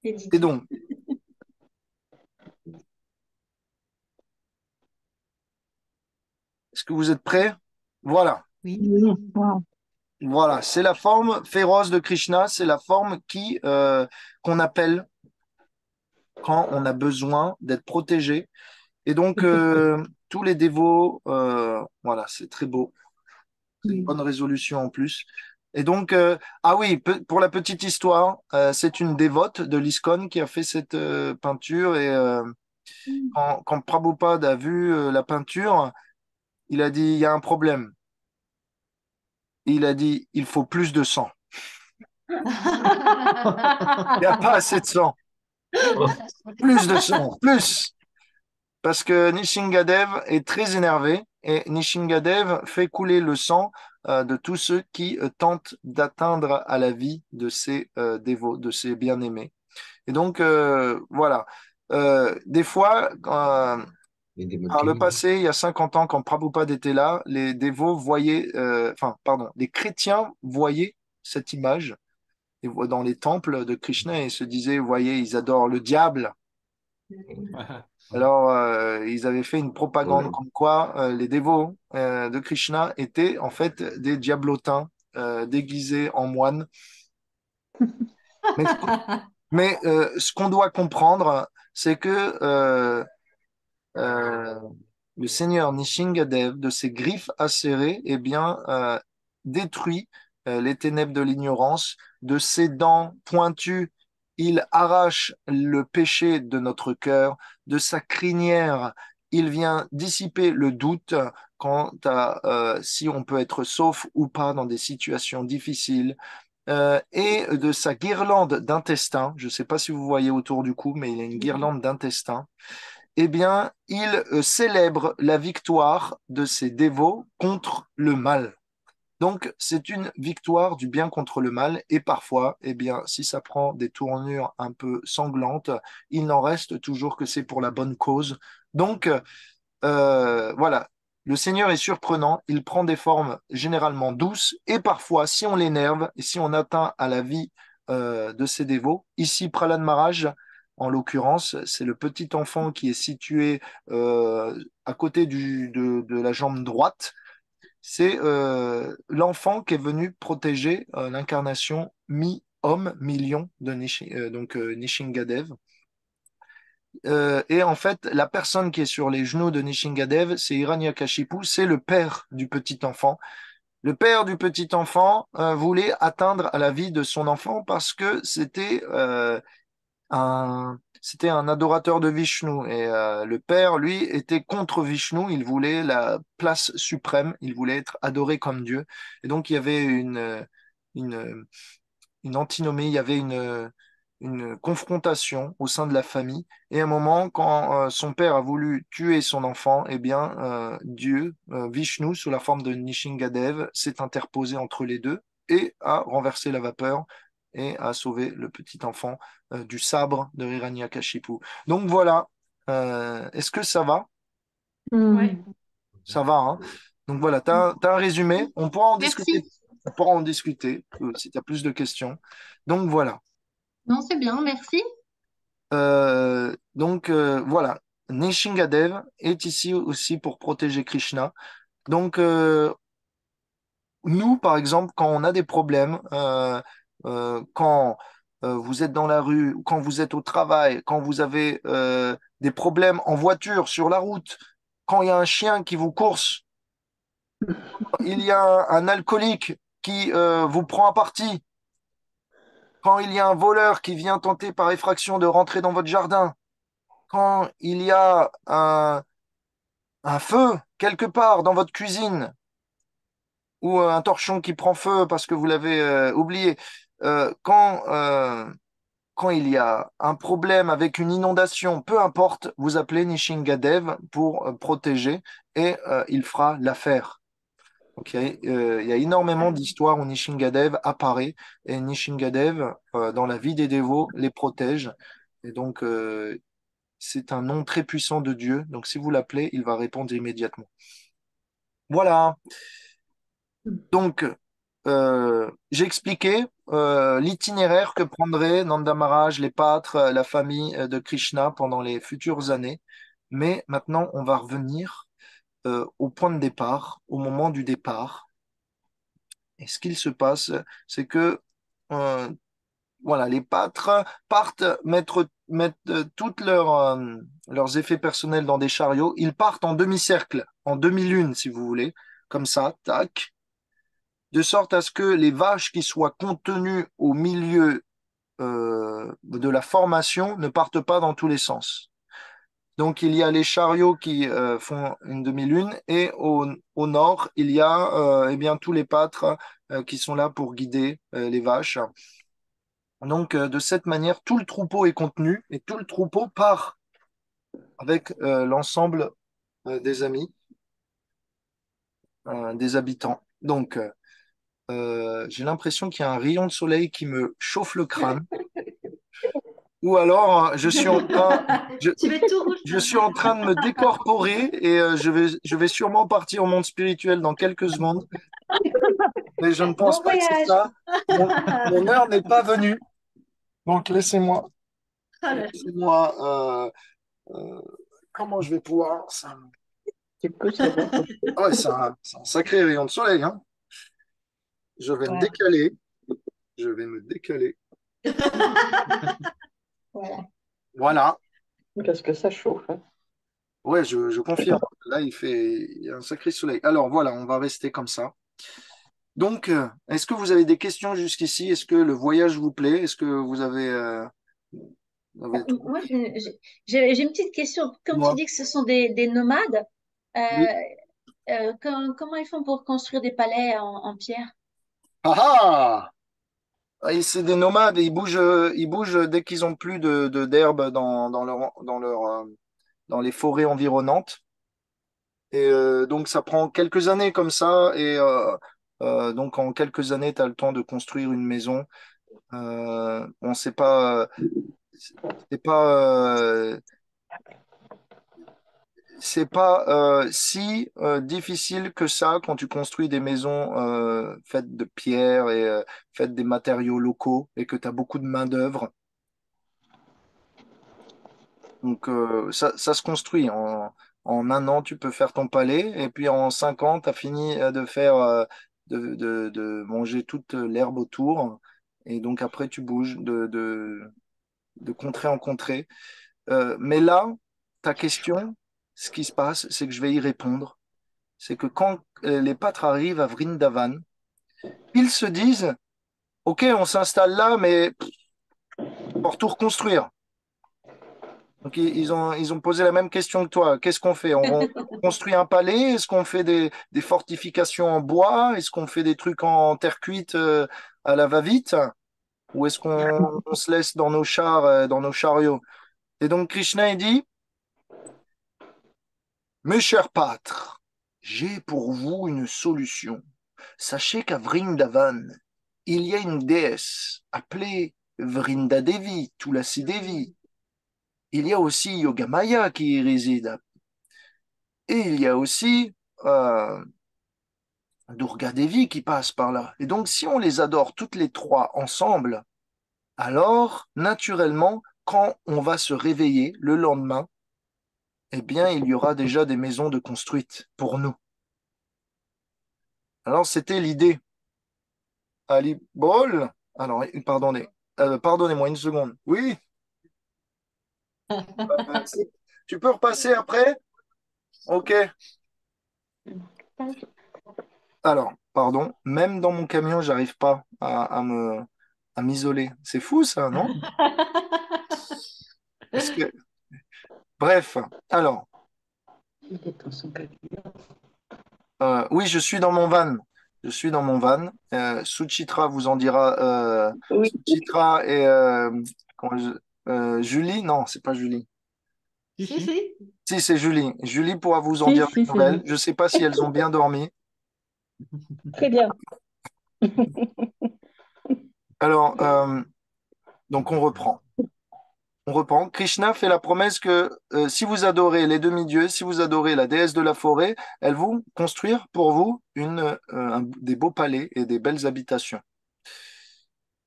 Et Et Didi. donc, est-ce que vous êtes prêts? Voilà. Oui. Wow. Voilà, c'est la forme féroce de Krishna, c'est la forme qu'on appelle quand on a besoin d'être protégé. Et donc, tous les dévots, voilà, c'est très beau. C'est une bonne résolution en plus. Et donc, ah oui, pour la petite histoire, c'est une dévote de l'ISKCON qui a fait cette peinture. Et quand Prabhupada a vu la peinture, il a dit, il y a un problème. Il a dit, il faut plus de sang. Il n'y a pas assez de sang. Plus de sang, plus. Parce que Nishingadev est très énervé et Nishingadev fait couler le sang de tous ceux qui tentent d'atteindre à la vie de ses dévots, de ses bien-aimés. Et donc, voilà. Des fois, par le passé, il y a 50 ans, quand Prabhupada était là, les dévots voyaient, enfin, pardon, les chrétiens voyaient cette image dans les temples de Krishna et se disaient, vous voyez, ils adorent le diable. Alors, ils avaient fait une propagande comme quoi les dévots de Krishna étaient en fait des diablotins déguisés en moines. Mais, ce qu'on doit comprendre, c'est que euh, le seigneur Nishingadev, de ses griffes acérées, détruit les ténèbres de l'ignorance. De ses dents pointues, il arrache le péché de notre cœur. De sa crinière, il vient dissiper le doute quant à si on peut être sauf ou pas dans des situations difficiles. et de sa guirlande d'intestins. Je ne sais pas si vous voyez autour du cou, mais il a une guirlande d'intestins. Eh bien, il célèbre la victoire de ses dévots contre le mal. Donc, c'est une victoire du bien contre le mal, et parfois, eh bien, si ça prend des tournures un peu sanglantes, il n'en reste toujours que c'est pour la bonne cause. Donc, voilà, le Seigneur est surprenant, il prend des formes généralement douces, et parfois, si on l'énerve, et si on atteint à la vie de ses dévots, ici, Prahlad Maharaj, en l'occurrence, c'est le petit enfant qui est situé à côté de la jambe droite, c'est l'enfant qui est venu protéger l'incarnation mi-homme, mi-lion de Nishingadev. Et en fait, la personne qui est sur les genoux de Nishingadev, c'est Hiranyakashipu, c'est le père du petit enfant. Le père du petit enfant voulait atteindre à la vie de son enfant parce que c'était un adorateur de Vishnu et le père, lui, était contre Vishnu. Il voulait la place suprême. Il voulait être adoré comme Dieu. Et donc, il y avait une, une antinomie, il y avait une confrontation au sein de la famille. Et à un moment, quand son père a voulu tuer son enfant, eh bien, Dieu, Vishnu, sous la forme de Nishingadev, s'est interposé entre les deux et a renversé la vapeur et a sauvé le petit enfant du sabre de Hiranyakashipu. Donc voilà. Est-ce que ça va? Ouais. Hmm. Ça va, hein? Donc voilà, t'as un résumé. On pourra en discuter. Merci. On pourra en discuter si tu as plus de questions. Donc voilà. Non, c'est bien, merci. Voilà, Nishingadev est ici aussi pour protéger Krishna. Donc nous, par exemple, quand on a des problèmes, quand vous êtes dans la rue, quand vous êtes au travail, quand vous avez des problèmes en voiture, sur la route, quand il y a un chien qui vous course, il y a un alcoolique qui vous prend à partie, quand il y a un voleur qui vient tenter par effraction de rentrer dans votre jardin, quand il y a un feu quelque part dans votre cuisine ou un torchon qui prend feu parce que vous l'avez oublié, quand il y a un problème avec une inondation, peu importe, vous appelez Nishingadev pour protéger et il fera l'affaire. Ok. Il y a énormément d'histoires où Nishingadev apparaît et Nishingadev, dans la vie des dévots, les protège. Et donc, c'est un nom très puissant de Dieu. Donc, si vous l'appelez, il va répondre immédiatement. Voilà. Donc, j'ai expliqué l'itinéraire que prendraient Nanda Maharaj, les pâtres, la famille de Krishna pendant les futures années. Mais maintenant, on va revenir au point de départ, au moment du départ. Et ce qu'il se passe, c'est que euh, voilà, les pâtres partent mettre toutes leurs effets personnels dans des chariots. Ils partent en demi-cercle, en demi-lune, si vous voulez, comme ça, tac, de sorte à ce que les vaches qui soient contenues au milieu de la formation ne partent pas dans tous les sens. Donc il y a les chariots qui font une demi-lune et au nord, il y a eh bien, tous les pâtres qui sont là pour guider les vaches. Donc de cette manière, tout le troupeau est contenu et tout le troupeau part avec l'ensemble des amis, des habitants. Donc j'ai l'impression qu'il y a un rayon de soleil qui me chauffe le crâne. Ou alors, je, Tu es tout rouge je suis maintenant. en train de me décorporer et je vais sûrement partir au monde spirituel dans quelques secondes. Mais je ne pense Bon pas que c'est voyage. ça. Mon heure n'est pas venue. Donc Oh là là. laissez-moi, comment je vais pouvoir ça... Tu peux savoir. Ah ouais, c'est un sacré rayon de soleil, hein. Je vais me Ouais, décaler. Je vais me décaler. voilà. Voilà. Parce que ça chauffe, hein. Ouais, je confirme. Là, il y a un sacré soleil. Alors voilà, on va rester comme ça. Donc, est-ce que vous avez des questions jusqu'ici? Est-ce que le voyage vous plaît? Est-ce que vous avez tout Moi, compris? j'ai une petite question. Comme tu Moi. dis que ce sont des nomades, euh, Oui. comment ils font pour construire des palais en pierre? Ah ah! Et c'est des nomades, et ils bougent dès qu'ils ont plus d'herbe dans les forêts environnantes. Et donc, ça prend quelques années comme ça. Et donc, en quelques années, tu as le temps de construire une maison. On sait pas, c'est pas, c'est pas si difficile que ça quand tu construis des maisons faites de pierre et faites des matériaux locaux et que tu as beaucoup de main-d'œuvre. Donc, ça se construit. En un an, tu peux faire ton palais, et puis en 5 ans, tu as fini de faire, de manger toute l'herbe autour. Et donc, après, tu bouges de contrée en contrée. Mais là, ta question, ce qui se passe, c'est que je vais y répondre. C'est que quand les pâtres arrivent à Vrindavan, ils se disent, OK, on s'installe là, mais pour tout reconstruire. Donc, ils ont posé la même question que toi. Qu'est-ce qu'on fait? On construit un palais? Est-ce qu'on fait des fortifications en bois? Est-ce qu'on fait des trucs en terre cuite à la va-vite? Ou est-ce qu'on se laisse dans nos chars, dans nos chariots? Et donc, Krishna, il dit, mes chers pâtres, j'ai pour vous une solution. Sachez qu'à Vrindavan, il y a une déesse appelée Vrindadevi, Tulasi Devi. Il y a aussi Yogamaya qui y réside. Et il y a aussi Durga Devi qui passe par là. Et donc, si on les adore toutes les trois ensemble, alors, naturellement, quand on va se réveiller le lendemain, eh bien, il y aura déjà des maisons de construites pour nous. Alors, c'était l'idée. Ali Bol. Alors, pardonnez-moi une seconde. Oui, tu peux repasser après? Ok. Alors, pardon, même dans mon camion, j'arrive pas à m'isoler. C'est fou ça, non? Parce que, bref, alors, Il est dans son camion. oui, je suis dans mon van. Je suis dans mon van. Suchitra vous en dira. Oui, Suchitra et Julie, non, c'est pas Julie. Si, Si, si. si. Si, c'est Julie. Julie pourra vous en si, dire des si, c'est nouvelles. lui. Je sais pas si elles ont bien dormi. Très bien. Alors, donc on reprend. On reprend. Krishna fait la promesse que si vous adorez les demi-dieux, si vous adorez la déesse de la forêt, elles vont construire pour vous des beaux palais et des belles habitations.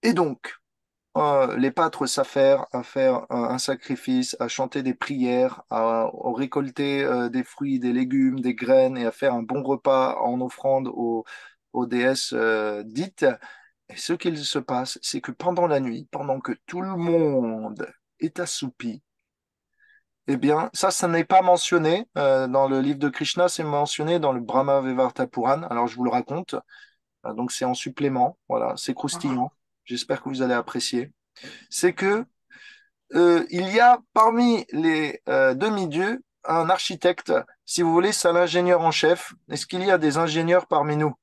Et donc, les pâtres s'affairent à faire un sacrifice, à chanter des prières, à récolter des fruits, des légumes, des graines et à faire un bon repas en offrande aux déesses dites. Et ce qu'il se passe, c'est que pendant la nuit, pendant que tout le monde est assoupi, eh bien, ça n'est pas mentionné dans le livre de Krishna, c'est mentionné dans le Brahma Vivarta Puran. Alors, je vous le raconte. Donc, c'est en supplément. Voilà, c'est croustillant. J'espère que vous allez apprécier. C'est que il y a parmi les demi-dieux un architecte. Si vous voulez, c'est l'ingénieur en chef. Est-ce qu'il y a des ingénieurs parmi nous?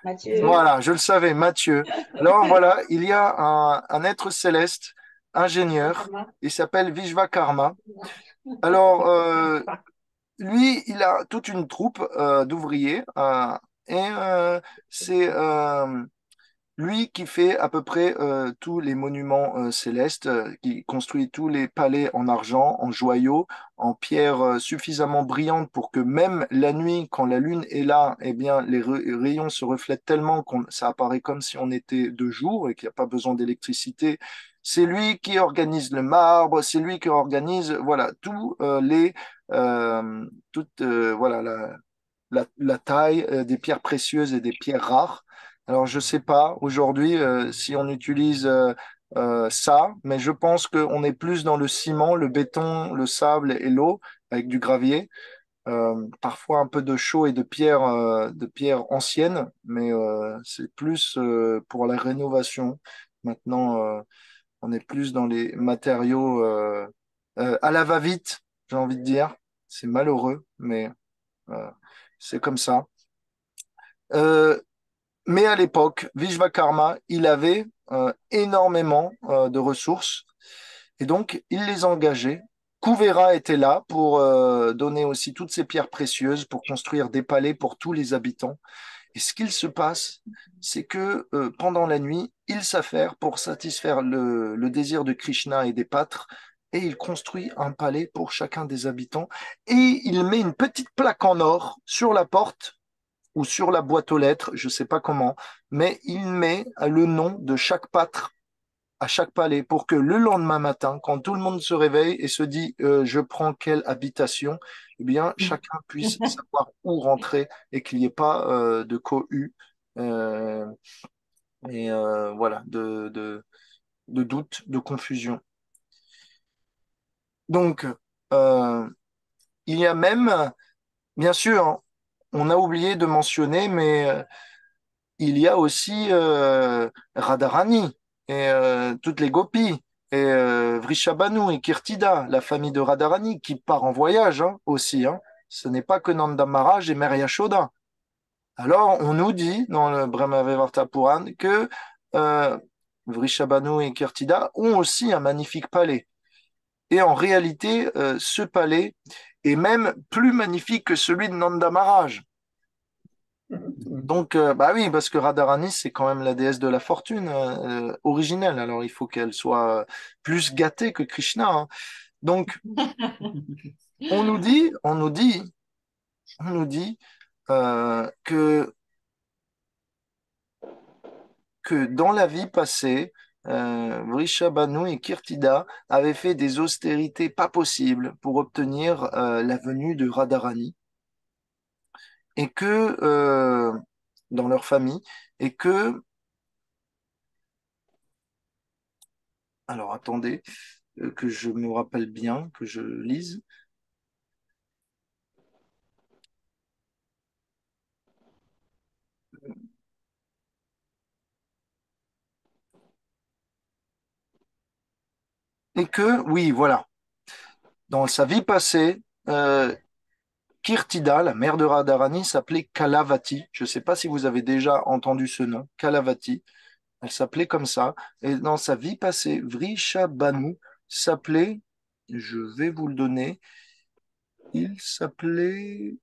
Mathieu. Voilà, je le savais, Mathieu. Alors voilà, il y a un être céleste, ingénieur, il s'appelle Vishvakarma. Alors, lui, il a toute une troupe d'ouvriers et c'est lui qui fait à peu près tous les monuments célestes, qui construit tous les palais en argent, en joyaux, en pierre suffisamment brillante pour que même la nuit, quand la lune est là, eh bien, les rayons se reflètent tellement que ça apparaît comme si on était de jour et qu'il n'y a pas besoin d'électricité. C'est lui qui organise le marbre, c'est lui qui organise, voilà, voilà, la taille des pierres précieuses et des pierres rares. Alors, je ne sais pas aujourd'hui si on utilise ça, mais je pense qu'on est plus dans le ciment, le béton, le sable et l'eau avec du gravier. Parfois un peu de chaux et de pierre ancienne, mais c'est plus pour la rénovation. Maintenant, on est plus dans les matériaux à la va-vite, j'ai envie de dire. C'est malheureux, mais euh, c'est comme ça. Euh, Mais à l'époque, Vishvakarma, il avait énormément de ressources et donc il les engageait. Kuvera était là pour donner aussi toutes ces pierres précieuses pour construire des palais pour tous les habitants. Et ce qu'il se passe, c'est que pendant la nuit, il s'affaire pour satisfaire le désir de Krishna et des pâtres, et il construit un palais pour chacun des habitants, et il met une petite plaque en or sur la porte ou sur la boîte aux lettres, je ne sais pas comment, mais il met le nom de chaque pâtre à chaque palais pour que le lendemain matin, quand tout le monde se réveille et se dit je prends quelle habitation, eh bien chacun puisse savoir où rentrer et qu'il n'y ait pas de cohue euh, et voilà de doute, de confusion. Donc euh, il y a même, bien sûr, hein, on a oublié de mentionner, mais il y a aussi Radharani et toutes les gopis et Vrishabhanu et Kirtida, la famille de Radharani qui part en voyage hein, aussi. Hein. Ce n'est pas que Nanda Maharaj et Mère Yashoda. Alors, on nous dit dans le Brahmavevarta Puran que euh, Vrishabhanu et Kirtida ont aussi un magnifique palais. Et en réalité, ce palais est même plus magnifique que celui de Nanda Maharaj. Donc, bah oui, parce que Radharani, c'est quand même la déesse de la fortune originelle. Alors, il faut qu'elle soit plus gâtée que Krishna. Hein. Donc, on nous dit, on nous dit, on nous dit que dans la vie passée, Vrishabhanu et Kirtida avaient fait des austérités pas possibles pour obtenir la venue de Radharani et que dans leur famille et que, alors attendez, que je me rappelle bien, que je lise. Et que, oui, voilà, dans sa vie passée, Kirtida, la mère de Radharani, s'appelait Kalavati. Je ne sais pas si vous avez déjà entendu ce nom, Kalavati. Elle s'appelait comme ça. Et dans sa vie passée, Vrishabhanu s'appelait, je vais vous le donner, il s'appelait,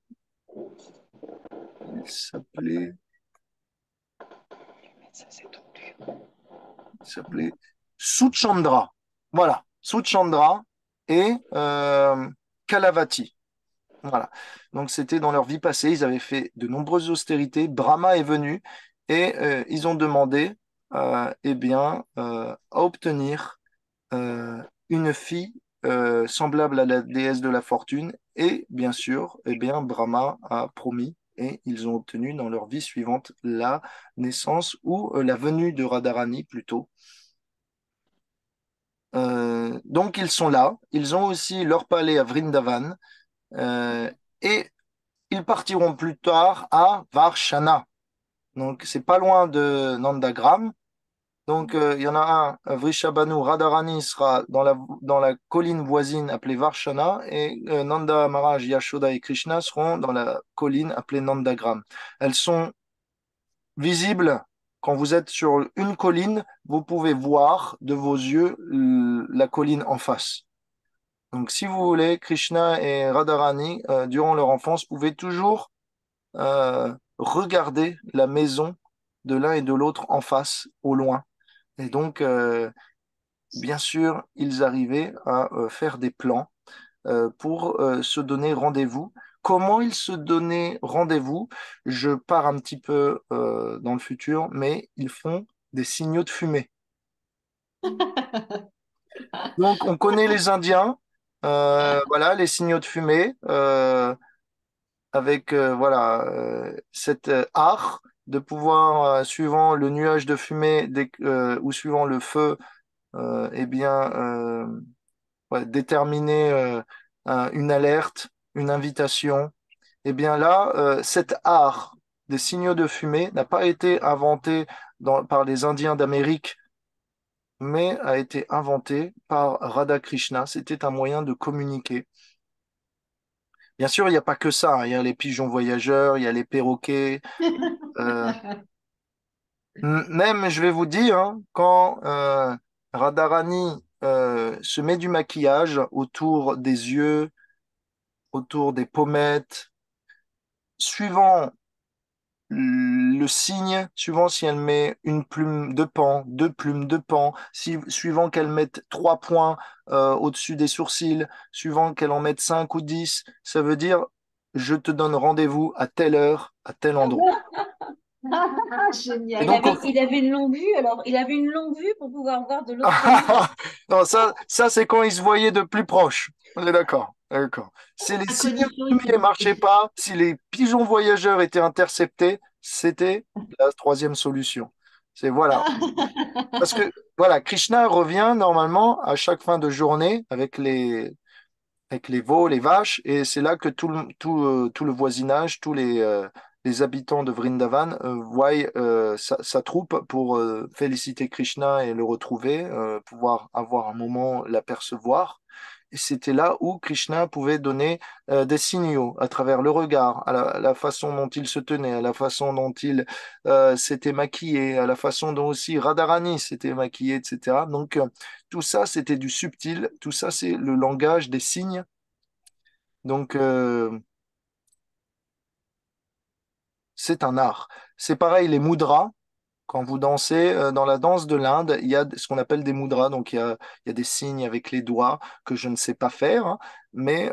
il s'appelait, Ça, c'est tendu. il s'appelait Suchandra. Voilà, Suchandra et Kalavati. Voilà. Donc c'était dans leur vie passée, ils avaient fait de nombreuses austérités. Brahma est venu et ils ont demandé eh bien, à obtenir une fille semblable à la déesse de la fortune. Et bien sûr, eh bien, Brahma a promis et ils ont obtenu dans leur vie suivante la naissance ou la venue de Radharani plutôt. Donc ils sont là, ils ont aussi leur palais à Vrindavan et ils partiront plus tard à Varshana. Donc, c'est pas loin de Nandagram. Donc, il y en a un, Vrishabhanu, Radharani sera dans la colline voisine appelée Varshana et Nanda Maharaj, Yashoda et Krishna seront dans la colline appelée Nandagram. Elles sont visibles quand vous êtes sur une colline, vous pouvez voir de vos yeux la colline en face. Donc, si vous voulez, Krishna et Radharani, durant leur enfance, pouvaient toujours regarder la maison de l'un et de l'autre en face, au loin. Et donc, bien sûr, ils arrivaient à faire des plans pour se donner rendez-vous. Comment ils se donnaient rendez-vous? Je pars un petit peu dans le futur, mais ils font des signaux de fumée. Donc, on connaît les Indiens, voilà, les signaux de fumée. Avec voilà cet art de pouvoir suivant le nuage de fumée ou suivant le feu eh bien ouais, déterminer une alerte, une invitation. Eh bien là, cet art des signaux de fumée n'a pas été inventé par les Indiens d'Amérique, mais a été inventé par Radha Krishna. C'était un moyen de communiquer. Bien sûr, il n'y a pas que ça, hein. Il y a les pigeons voyageurs, il y a les perroquets. euh, Même, je vais vous dire, hein, quand Radharani se met du maquillage autour des yeux, autour des pommettes, suivant le signe, suivant si elle met une plume de pan, deux plumes de pan, suivant qu'elle mette 3 points au-dessus des sourcils, suivant qu'elle en mette 5 ou 10, ça veut dire je te donne rendez-vous à telle heure, à tel endroit. Et Génial. donc, Il avait une longue vue, alors. Il avait une longue vue pour pouvoir voir de l'autre côté. non, ça c'est quand ils se voyaient de plus proche. On est d'accord. D'accord. Si les À signaux condition, il lumineux ne faut marchaient pas, si les pigeons voyageurs étaient interceptés, c'était la troisième solution. C'est voilà. Parce que voilà, Krishna revient normalement à chaque fin de journée avec les veaux, les vaches, et c'est là que tout le voisinage, tous les habitants de Vrindavan voient sa troupe pour féliciter Krishna et le retrouver, pouvoir avoir un moment l'apercevoir. Et c'était là où Krishna pouvait donner des signaux à travers le regard, à la façon dont il se tenait, à la façon dont il s'était maquillé, à la façon dont aussi Radharani s'était maquillée, etc. Donc, tout ça, c'était du subtil, tout ça, c'est le langage des signes. Donc, c'est un art. C'est pareil, les mudras. Quand vous dansez dans la danse de l'Inde, il y a ce qu'on appelle des mudras. Donc, il y a des signes avec les doigts que je ne sais pas faire, hein, mais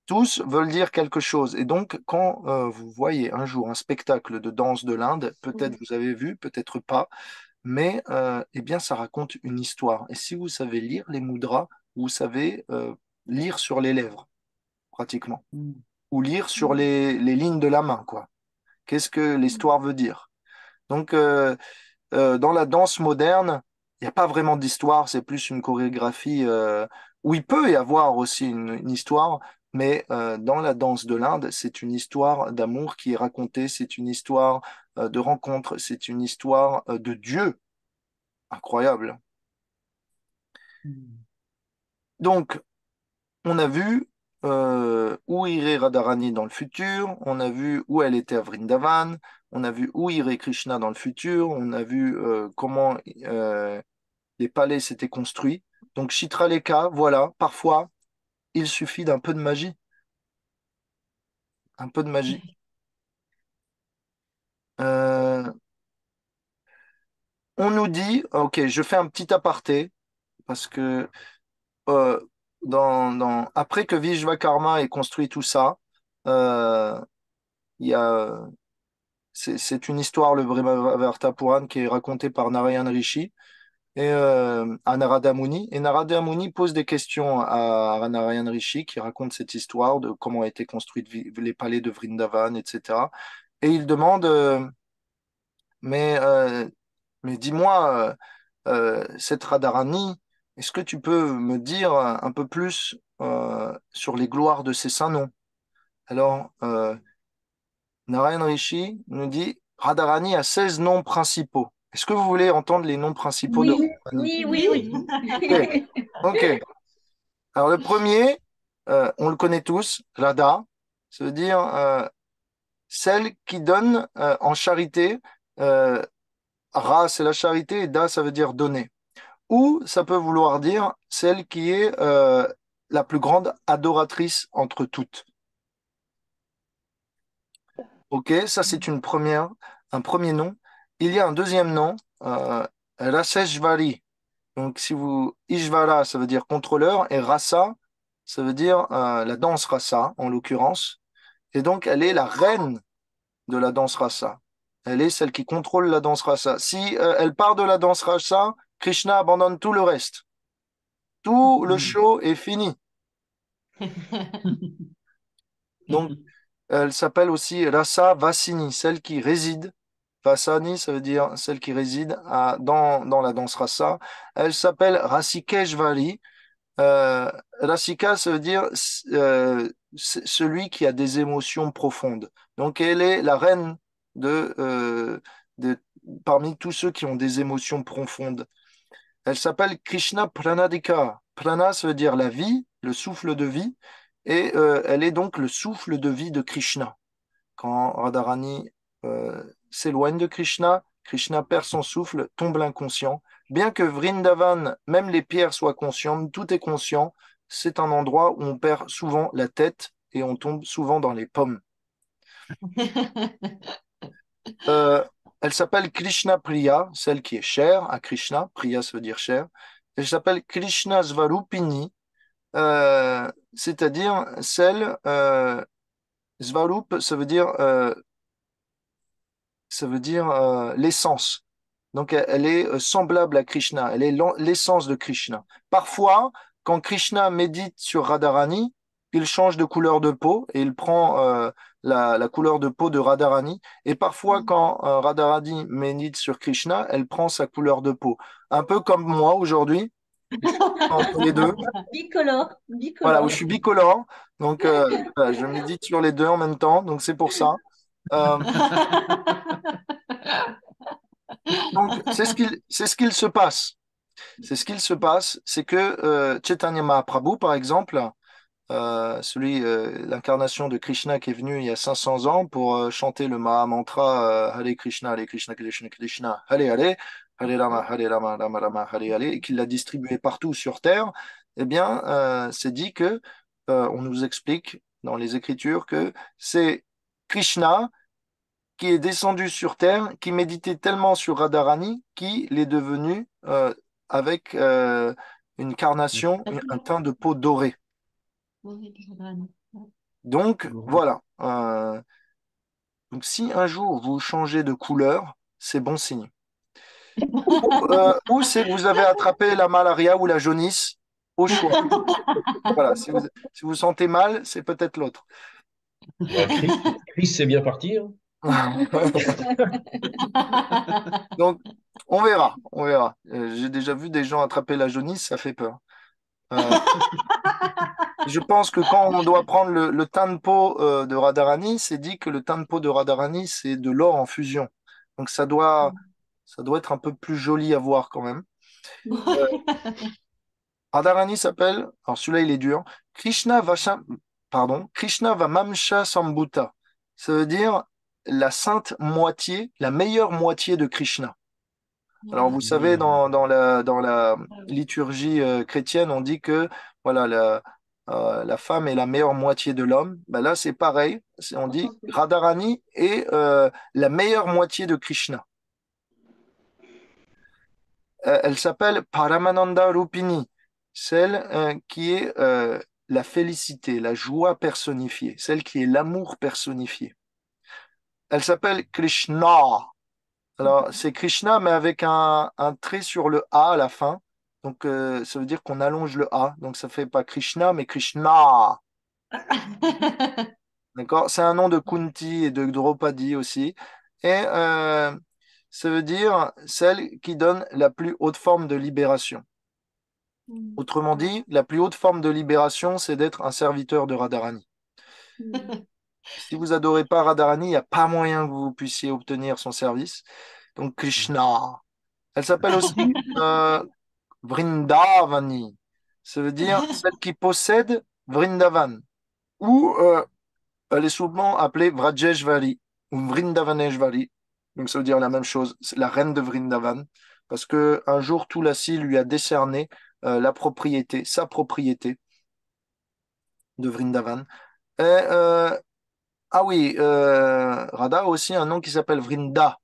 tous veulent dire quelque chose. Et donc, quand vous voyez un jour un spectacle de danse de l'Inde, peut-être vous avez vu, peut-être pas, mais eh bien, ça raconte une histoire. Et si vous savez lire les mudras, vous savez lire sur les lèvres, pratiquement, ou lire sur les lignes de la main, quoi. Qu'est-ce que l'histoire veut dire? Donc, dans la danse moderne, il n'y a pas vraiment d'histoire, c'est plus une chorégraphie où il peut y avoir aussi une histoire, mais dans la danse de l'Inde, c'est une histoire d'amour qui est racontée, c'est une histoire de rencontre, c'est une histoire de Dieu. Incroyable. Donc, on a vu où irait Radharani dans le futur, on a vu où elle était à Vrindavan, on a vu où irait Krishna dans le futur, on a vu comment les palais s'étaient construits. Donc Chitraleka, voilà, parfois, il suffit d'un peu de magie, un peu de magie. Euh, on nous dit, ok, je fais un petit aparté, parce que euh, après que Vishvakarma ait construit tout ça, euh, il y a c'est une histoire, le Brahmavarta Puran, qui est racontée par Narayan Rishi et à Narada Muni. Et Narada Muni pose des questions à Narayan Rishi, qui raconte cette histoire de comment ont été construits les palais de Vrindavan, etc. Et il demande, mais, euh, mais dis-moi, cette Radharani, est-ce que tu peux me dire un peu plus sur les gloires de ces saints noms? Alors, Narayan Rishi nous dit Radharani a 16 noms principaux. Est-ce que vous voulez entendre les noms principaux de Oui, Radharani? oui, oui, Oui. Ok. Ok. Alors le premier, on le connaît tous, Radha, ça veut dire celle qui donne en charité. euh, Ra, c'est la charité, et Da, ça veut dire donner. Ou ça peut vouloir dire celle qui est la plus grande adoratrice entre toutes. Ok, ça c'est un premier nom. Il y a un deuxième nom, Raseshvari. Donc si vous Ishvara, ça veut dire contrôleur, et Rasa, ça veut dire la danse rasa en l'occurrence. Et donc elle est la reine de la danse rasa. Elle est celle qui contrôle la danse rasa. Si elle part de la danse rasa, Krishna abandonne tout le reste. Tout le show est fini. Donc elle s'appelle aussi Rasa Vasini, celle qui réside. Vasani, ça veut dire celle qui réside dans la danse rasa. Elle s'appelle Rasikeshvari. Rasika, ça veut dire celui qui a des émotions profondes. Donc elle est la reine de, euh, de- parmi tous ceux qui ont des émotions profondes. Elle s'appelle Krishna Pranadika. Prana, ça veut dire la vie, le souffle de vie, et elle est donc le souffle de vie de Krishna. Quand Radharani s'éloigne de Krishna, Krishna perd son souffle, tombe inconscient. Bien que Vrindavan, même les pierres soient conscientes, tout est conscient, c'est un endroit où on perd souvent la tête et on tombe souvent dans les pommes. Euh, Elle s'appelle Krishna Priya, celle qui est chère à Krishna. Priya, ça veut dire cher. Elle s'appelle Krishna Svarupini, c'est-à-dire celle. Svarup, ça veut dire l'essence. Donc, elle est semblable à Krishna. Elle est l'essence de Krishna. Parfois, quand Krishna médite sur Radharani, il change de couleur de peau et il prend la couleur de peau de Radharani. Et parfois, quand Radharani médite sur Krishna, elle prend sa couleur de peau. Un peu comme moi aujourd'hui, entre les deux. Bicolore, Voilà, où bicolore. je suis bicolore. Donc, voilà, je médite sur les deux en même temps. Donc, c'est pour ça. Euh, donc, c'est ce qu'il se passe. C'est ce qu'il se passe. C'est que Chaitanya Mahaprabhu, par exemple, l'incarnation de Krishna qui est venu il y a 500 ans pour chanter le Maha Mantra Hare Krishna, Krishna Krishna, Hare Hare, Hare Rama, Rama Rama, Hare Hare, et qu'il l'a distribué partout sur Terre, eh bien, c'est dit que, on nous explique dans les Écritures que c'est Krishna qui est descendu sur Terre, qui méditait tellement sur Radharani, qu'il est devenu avec une carnation, un teint de peau doré. Donc, voilà. Donc, si un jour vous changez de couleur, c'est bon signe. Ou c'est que vous avez attrapé la malaria ou la jaunisse, au choix. Voilà, si vous sentez mal, c'est peut-être l'autre. Bah, Chris, c'est bien parti, hein. Donc, on verra, on verra. J'ai déjà vu des gens attraper la jaunisse, ça fait peur. Euh, je pense que quand on doit prendre le teint de peau de Radharani, c'est dit que le teint de peau de Radharani, c'est de l'or en fusion. Donc, ça doit être un peu plus joli à voir quand même. Radharani s'appelle, alors celui-là il est dur, Krishna Vamamsha Sambhuta. Ça veut dire la sainte moitié, la meilleure moitié de Krishna. Alors vous savez, dans la liturgie chrétienne, on dit que voilà, la femme est la meilleure moitié de l'homme. Ben là, c'est pareil. On dit Radharani est la meilleure moitié de Krishna. Elle s'appelle Paramananda Rupini, celle qui est la félicité, la joie personnifiée, celle qui est l'amour personnifié. Elle s'appelle Krishna. Alors, c'est Krishna, mais avec un trait sur le A à la fin. Donc, ça veut dire qu'on allonge le A. Donc, ça fait pas Krishna, mais Krishna. D'accord? C'est un nom de Kunti et de Draupadi aussi. Et ça veut dire celle qui donne la plus haute forme de libération. Autrement dit, la plus haute forme de libération, c'est d'être un serviteur de Radharani. Si vous adorez pas Radharani, il n'y a pas moyen que vous puissiez obtenir son service. Donc, Krishna. Elle s'appelle aussi Vrindavani. Ça veut dire celle qui possède Vrindavan. Ou elle est souvent appelée Vrajeshvari ou Vrindavaneshvari. Donc ça veut dire la même chose. C'est la reine de Vrindavan. Parce que un jour, Tulasi lui a décerné la propriété, sa propriété de Vrindavan. Et, ah oui, Radha a aussi un nom qui s'appelle Vrinda.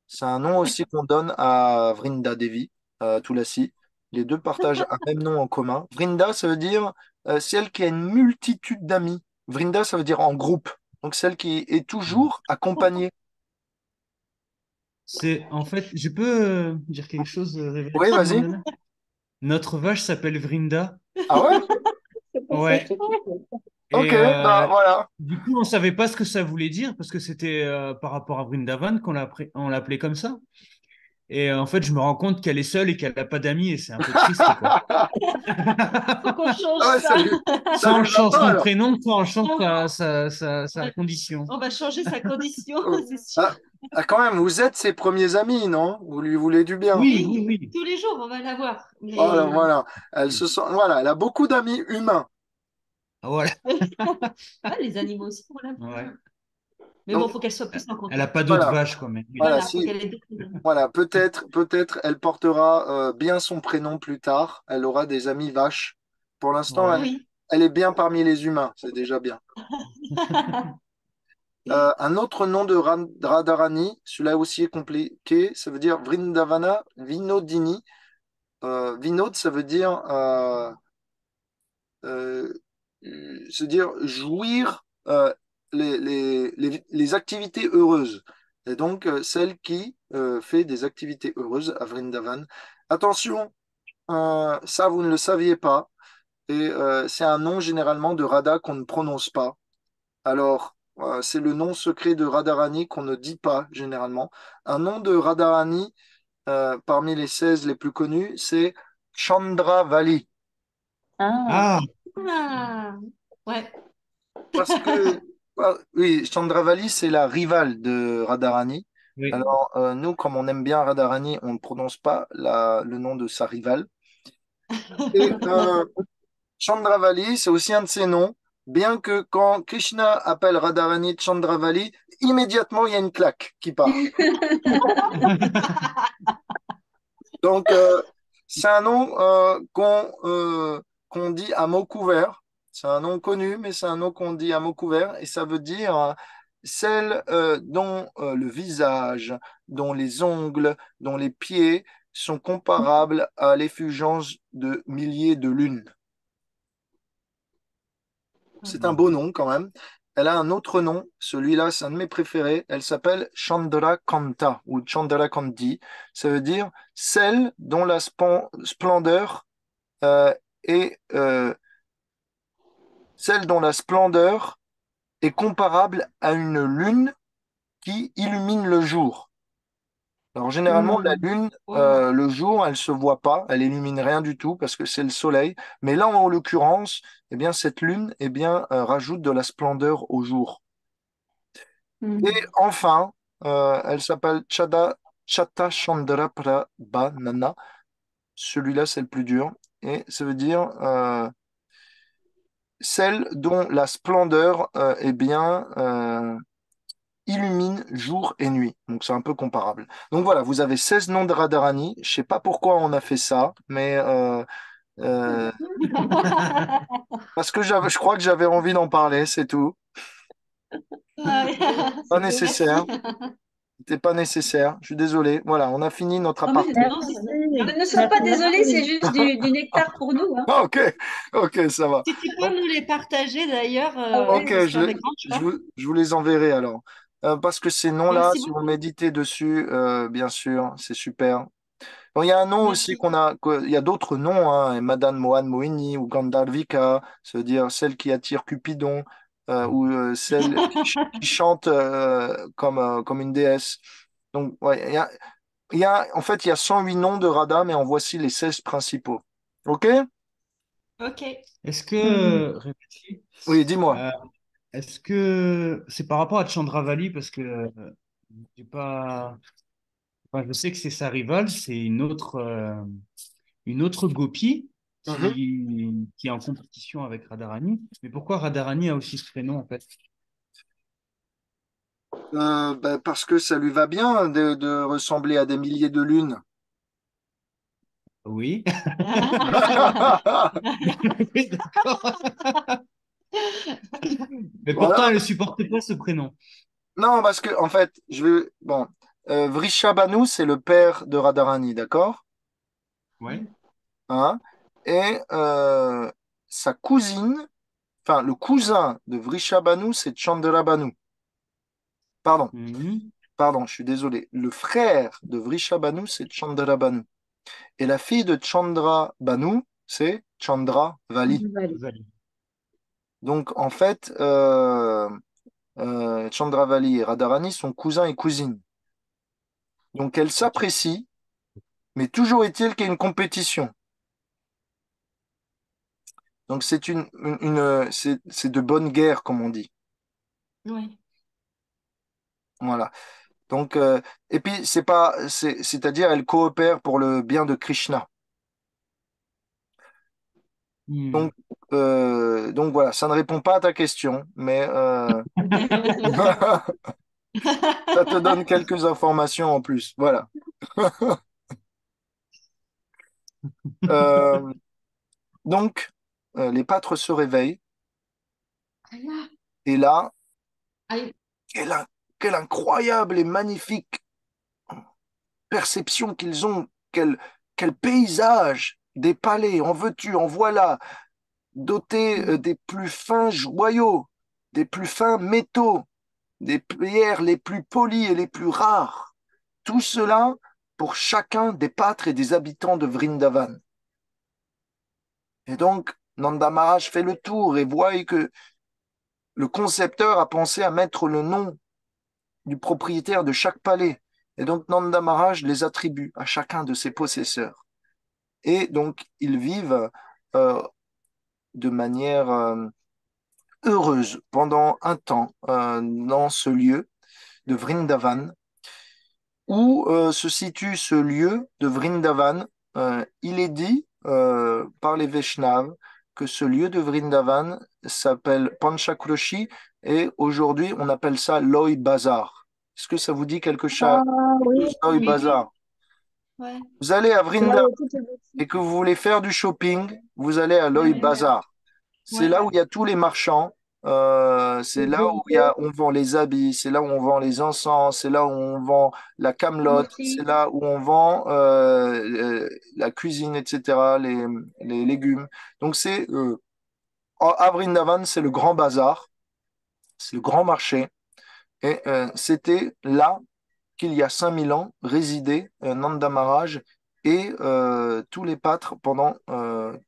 C'est un nom aussi qu'on donne à Vrinda Devi, Tulasi. Les deux partagent un même nom en commun. Vrinda, ça veut dire celle qui a une multitude d'amis. Vrinda, ça veut dire en groupe. Donc celle qui est toujours accompagnée. En fait, je peux dire quelque chose Oui, révélateur, vas-y. Mandana. Notre vache s'appelle Vrinda. Ah ouais? C'est pour ça Ouais. que Ok, Et bah voilà. du coup, on savait pas ce que ça voulait dire parce que c'était par rapport à Vrindavan on l'appelait comme ça. Et en fait, je me rends compte qu'elle est seule et qu'elle n'a pas d'amis et c'est un peu triste, quoi. Faut qu'on change Ah ouais, ça. ça Soit on lui va change pas son alors. prénom, soit on change sa condition. On va changer sa condition, c'est sûr. Ah, ah, quand même, vous êtes ses premiers amis, non? Vous lui voulez du bien. Oui, oui, oui. Tous les jours, on va la voir. Mais Voilà, voilà. Voilà, elle a beaucoup d'amis humains. Voilà. ah, les animaux aussi, on l'a vu. Ouais. Mais bon, Donc faut qu'elle soit plus en Elle a contact. pas d'autres voilà, vaches, quoi. Mais oui. voilà, Voilà, faut si, qu'elle ait deux prénoms. voilà, peut-être, elle portera bien son prénom plus tard. Elle aura des amis vaches. Pour l'instant, Ouais. Oui. elle est bien parmi les humains, c'est déjà bien. Un autre nom de Radharani, celui-là aussi est compliqué, ça veut dire Vrindavana Vinodini. Vinod, ça veut dire euh, c'est-à-dire jouir les activités heureuses. Et donc, celle qui fait des activités heureuses à Vrindavan. Attention, ça, vous ne le saviez pas. Et c'est un nom généralement de Radha qu'on ne prononce pas. Alors, c'est le nom secret de Radharani qu'on ne dit pas généralement. Un nom de Radharani, parmi les 16 les plus connus, c'est Chandravali. Ah, Ah, Ah, ouais. Parce que, oui, Chandravali, c'est la rivale de Radharani. oui. Alors, nous, comme on aime bien Radharani, on ne prononce pas le nom de sa rivale. Et Chandravali, c'est aussi un de ses noms, bien que quand Krishna appelle Radharani Chandravali, immédiatement, il y a une claque qui part. Donc, c'est un nom qu'on dit à mot couvert. C'est un nom connu, mais c'est un nom qu'on dit à mot couvert et ça veut dire celle dont le visage, dont les ongles, dont les pieds sont comparables à l'effulgence de milliers de lunes. C'est un beau nom quand même. Elle a un autre nom, celui-là, c'est un de mes préférés. Elle s'appelle Chandrakanta ou Chandrakanti. Ça veut dire celle dont la splendeur euh, est celle dont la splendeur est comparable à une lune qui illumine le jour. Alors généralement, la hmm. lune, Oh. le jour, elle se voit pas, elle illumine rien du tout parce que c'est le soleil. Mais là, en l'occurrence, eh bien, cette lune, eh bien, rajoute de la splendeur au jour. Et Hmm. enfin, elle s'appelle Chata Chandra Prabhanana. Celui-là, c'est le plus dur. Et ça veut dire celle dont la splendeur eh bien, illumine jour et nuit. Donc c'est un peu comparable. Donc voilà, vous avez 16 noms de Radharani. Je sais pas pourquoi on a fait ça, mais euh, parce que je crois que j'avais envie d'en parler, c'est tout. Ouais. Pas C'est tout, nécessaire. merci. C'était pas nécessaire. Je suis désolé. Voilà, on a fini notre Non, mais aparté. non, Merci. Ne sois pas désolé, c'est Merci. juste du nectar pour nous, hein. Ok, ok, ça va. si tu peux Donc, nous les partager d'ailleurs, Ah ok, ouais. ce serait avec grande joie. je vous les enverrai alors. Parce que ces noms-là, Merci si vous beaucoup. méditez dessus, bien sûr, c'est super. Bon, il y a un nom aussi Merci. il y a d'autres noms, hein, Madan Mohan Mohini ou Gandharvika, c'est-à-dire celle qui attire Cupidon, ou celle qui chante comme une déesse. Donc, ouais, en fait, il y a 108 noms de Radha, mais en voici les 16 principaux. Ok? Ok. Est-ce Hmm. que, Rémi, Oui, dis-moi. euh, est-ce que c'est par rapport à Chandravali parce que j'ai pas, enfin, je sais que c'est sa rivale, c'est une autre gopi Mhm. qui est en compétition avec Radharani. Mais pourquoi Radharani a aussi ce prénom en fait? Ben, parce que ça lui va bien de ressembler à des milliers de lunes. Oui. Mais pourtant, Voilà. elle ne supporte pas ce prénom. Non, parce que, en fait, bon, Vrishabhanu, c'est le père de Radharani, d'accord? Ouais. Hein. Et sa cousine, enfin, le cousin de Vrishabhanu, c'est Chandrabhanu. Pardon, Mhm. pardon, je suis désolé. Le frère de Vrishabhanu, c'est Chandrabhanu. Et la fille de Chandrabhanu, c'est Chandravali. Valide. Valide. Donc, en fait, Chandravali et Radharani sont cousins et cousines. Donc, elles Ok. s'apprécient, mais toujours est-il qu'il y a une compétition. Donc, c'est de bonne guerre, comme on dit. Oui. Voilà. Donc, et puis, c'est pas, c'est-à-dire, elles coopèrent pour le bien de Krishna. Hmm. Donc voilà, ça ne répond pas à ta question, mais ça te donne quelques informations en plus. Voilà. Euh, les pâtres se réveillent Aya, et là, aïe. quelle, quelle incroyable et magnifique perception qu'ils ont, quel paysage, des palais, en veux-tu, en voilà, dotés des plus fins joyaux, des plus fins métaux, des pierres les plus polies et les plus rares. Tout cela pour chacun des pâtres et des habitants de Vrindavan. Et donc, Nanda Maharaj fait le tour et voit que le concepteur a pensé à mettre le nom du propriétaire de chaque palais. Et donc, Nanda Maharaj les attribue à chacun de ses possesseurs. Et donc, ils vivent euh, de manière heureuse pendant un temps dans ce lieu de Vrindavan. Où se situe ce lieu de Vrindavan? Il est dit par les Vaishnavas que ce lieu de Vrindavan s'appelle Panchakroshi et aujourd'hui on appelle ça Loi Bazar. Est-ce que ça vous dit quelque chose, Ah oui, Loi Oui, Bazar? ouais. Vous allez à c'est là Vrindavan où toutes les et boutiques. que vous voulez faire du shopping, vous allez à Loi Ouais, Bazar. C'est ouais. là où il y a tous les marchands. C'est Les là où bijoux. on vend les habits, c'est là où on vend les encens, c'est là où on vend la camelote, c'est Aussi. là où on vend la cuisine, etc., les légumes. Donc à Vrindavan, c'est le grand bazar, c'est le grand marché. Et c'était là qu'il y a 5000 ans résidait Nanda Maharaj et tous les pâtres pendant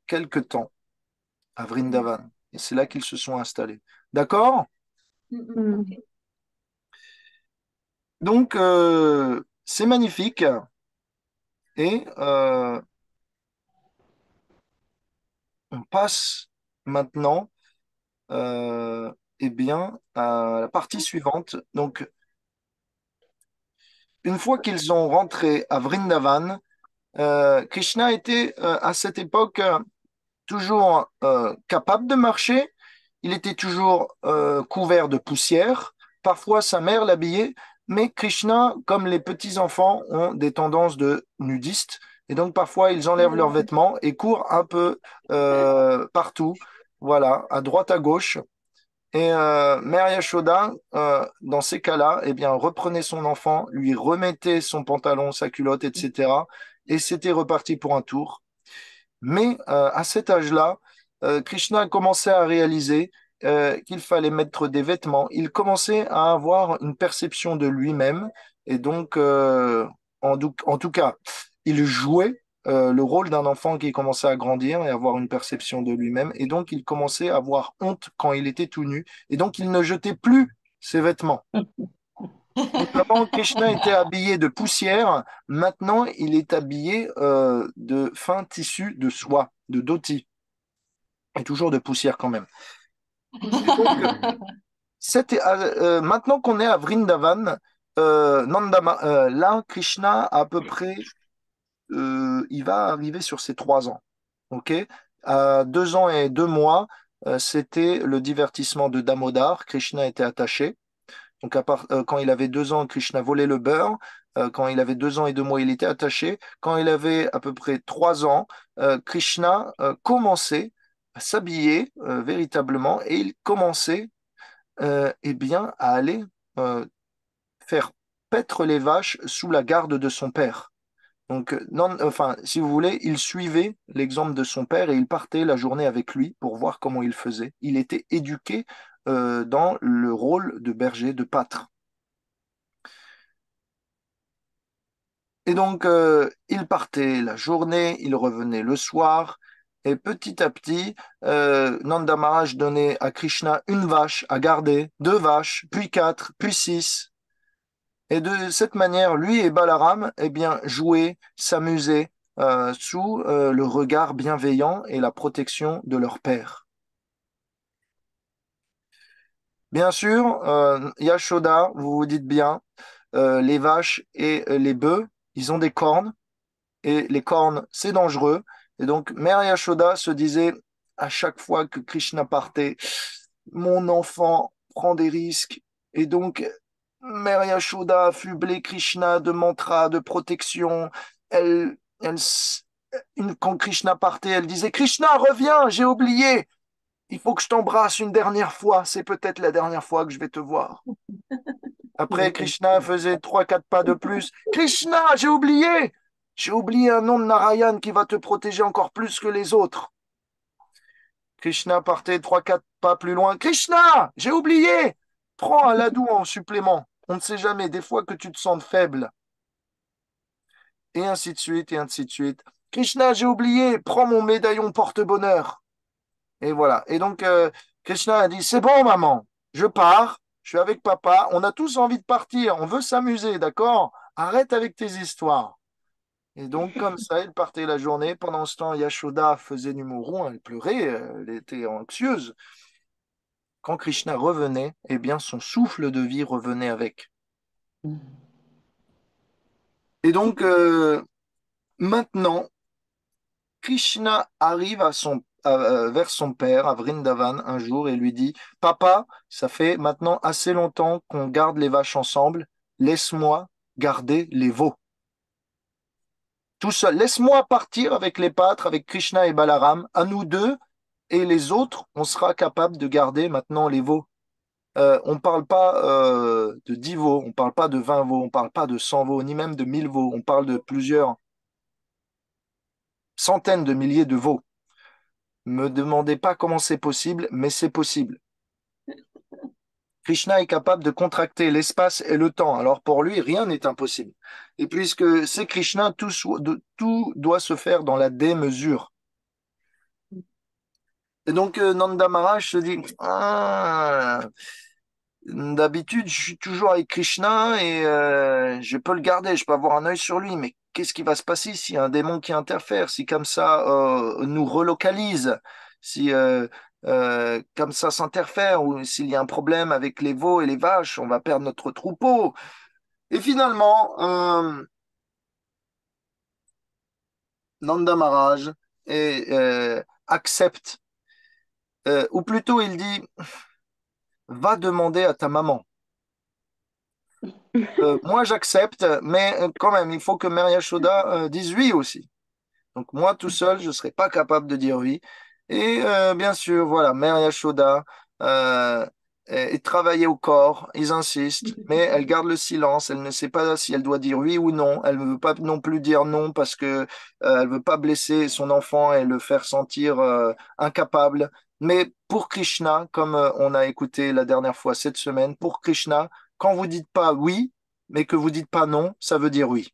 quelques temps à Vrindavan. Et c'est là qu'ils se sont installés. D'accord? Ok. Hmm. Donc, c'est magnifique. Et on passe maintenant eh bien, à la partie suivante. Donc, une fois qu'ils ont rentré à Vrindavan, Krishna était à cette époque toujours capable de marcher. Il était toujours couvert de poussière. Parfois, sa mère l'habillait. Mais Krishna, comme les petits-enfants, ont des tendances de nudistes. Et donc, parfois, ils enlèvent leurs vêtements et courent un peu partout. Voilà, à droite, à gauche. Et Mère Yashoda, dans ces cas-là, eh bien, reprenait son enfant, lui remettait son pantalon, sa culotte, etc. Et c'était reparti pour un tour. Mais à cet âge-là, Krishna commençait à réaliser qu'il fallait mettre des vêtements. Il commençait à avoir une perception de lui-même. Et donc, en tout cas, il jouait le rôle d'un enfant qui commençait à grandir et avoir une perception de lui-même. Et donc, il commençait à avoir honte quand il était tout nu. Et donc, il ne jetait plus ses vêtements. Donc, avant, Krishna était habillé de poussière. Maintenant, il est habillé de fin tissu de soie, de dhoti, et toujours de poussière quand même. Et donc, maintenant qu'on est à Vrindavan, là, Krishna, à peu près, il va arriver sur ses 3 ans. Ok? À 2 ans et 2 mois, c'était le divertissement de Damodar. Krishna était attaché. Donc, quand il avait 2 ans, Krishna volait le beurre. Quand il avait 2 ans et 2 mois, il était attaché. Quand il avait à peu près 3 ans, Krishna commençait à s'habiller véritablement et il commençait eh bien, à aller euh, faire paître les vaches sous la garde de son père. Donc, non, enfin, si vous voulez, il suivait l'exemple de son père et il partait la journée avec lui pour voir comment il faisait. Il était éduqué dans le rôle de berger, de pâtre. Et donc, il partait la journée, il revenait le soir, et petit à petit, Nanda Maharaj donnait à Krishna une vache à garder, 2 vaches, puis 4, puis 6. Et de cette manière, lui et Balaram, eh bien, jouaient, s'amusaient sous le regard bienveillant et la protection de leur père. Bien sûr, Yashoda, vous vous dites bien, les vaches et les bœufs, ils ont des cornes, et les cornes, c'est dangereux. Et donc, Mère Yashoda se disait, à chaque fois que Krishna partait, mon enfant prend des risques. Et donc, Mère Yashoda affublait Krishna de mantras, de protection. Elle, elle, quand Krishna partait, elle disait, Krishna, reviens, j'ai oublié. Il faut que je t'embrasse une dernière fois. C'est peut-être la dernière fois que je vais te voir. Après, Krishna faisait 3, 4 pas de plus. Krishna, j'ai oublié. J'ai oublié un nom de Narayan qui va te protéger encore plus que les autres. Krishna partait 3, 4 pas plus loin. Krishna, j'ai oublié. Prends un ladou en supplément. On ne sait jamais, des fois que tu te sens faible. Et ainsi de suite, et ainsi de suite. Krishna, j'ai oublié. Prends mon médaillon porte-bonheur. Et voilà. Et donc, Krishna a dit, c'est bon, maman. Je pars. Je suis avec papa. On a tous envie de partir. On veut s'amuser, d'accord? Arrête avec tes histoires. Et donc, comme ça, il partait la journée. Pendant ce temps, Yashoda faisait numéro 1. Elle pleurait. Elle était anxieuse. Quand Krishna revenait, eh bien, son souffle de vie revenait avec. Et donc, maintenant, Krishna arrive vers son père, à Vrindavan, un jour, et lui dit, Papa, ça fait maintenant assez longtemps qu'on garde les vaches ensemble. Laisse-moi garder les veaux. Tout seul. Laisse-moi partir avec les pâtres, avec Krishna et Balaram. À nous deux, et les autres, on sera capable de garder maintenant les veaux. On ne parle pas de 10 veaux, on ne parle pas de 20 veaux, on ne parle pas de 100 veaux, ni même de 1000 veaux. On parle de plusieurs centaines de milliers de veaux. Me demandez pas comment c'est possible, mais c'est possible. Krishna est capable de contracter l'espace et le temps. Alors pour lui, rien n'est impossible. Et puisque c'est Krishna, tout doit se faire dans la démesure. Et donc Nanda Maharaj se dit, ah, d'habitude, je suis toujours avec Krishna et je peux le garder, je peux avoir un œil sur lui, mais qu'est-ce qui va se passer s'il y a un démon qui interfère, si comme ça nous relocalise, si comme ça s'interfère, ou s'il y a un problème avec les veaux et les vaches, on va perdre notre troupeau. Et finalement, Nanda Maharaj accepte, ou plutôt il dit, va demander à ta maman. Moi, j'accepte, mais quand même, il faut que Mère Yashoda dise oui aussi. Donc, moi, tout seul, je ne serais pas capable de dire oui. Et bien sûr, voilà, Mère Yashoda est travaillée au corps, ils insistent, mais elle garde le silence. Elle ne sait pas si elle doit dire oui ou non. Elle ne veut pas non plus dire non parce que elle veut pas blesser son enfant et le faire sentir incapable. Mais pour Krishna, comme on a écouté la dernière fois cette semaine, pour Krishna, quand vous dites pas oui, mais que vous dites pas non, ça veut dire oui.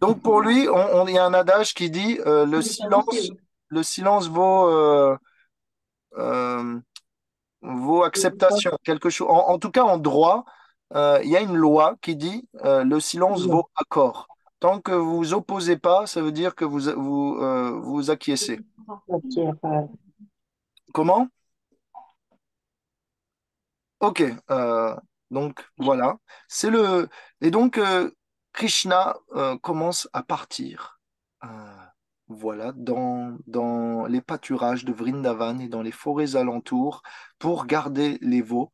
Donc pour lui, il y a un adage qui dit le silence euh, vaut acceptation. Quelque chose. En tout cas, en droit, il y a une loi qui dit le silence vaut accord. Tant que vous vous opposez pas, ça veut dire que vous acquiescez. Comment? Ok, donc voilà. C'est le et donc Krishna commence à partir. Voilà, dans les pâturages de Vrindavan et dans les forêts alentours pour garder les veaux.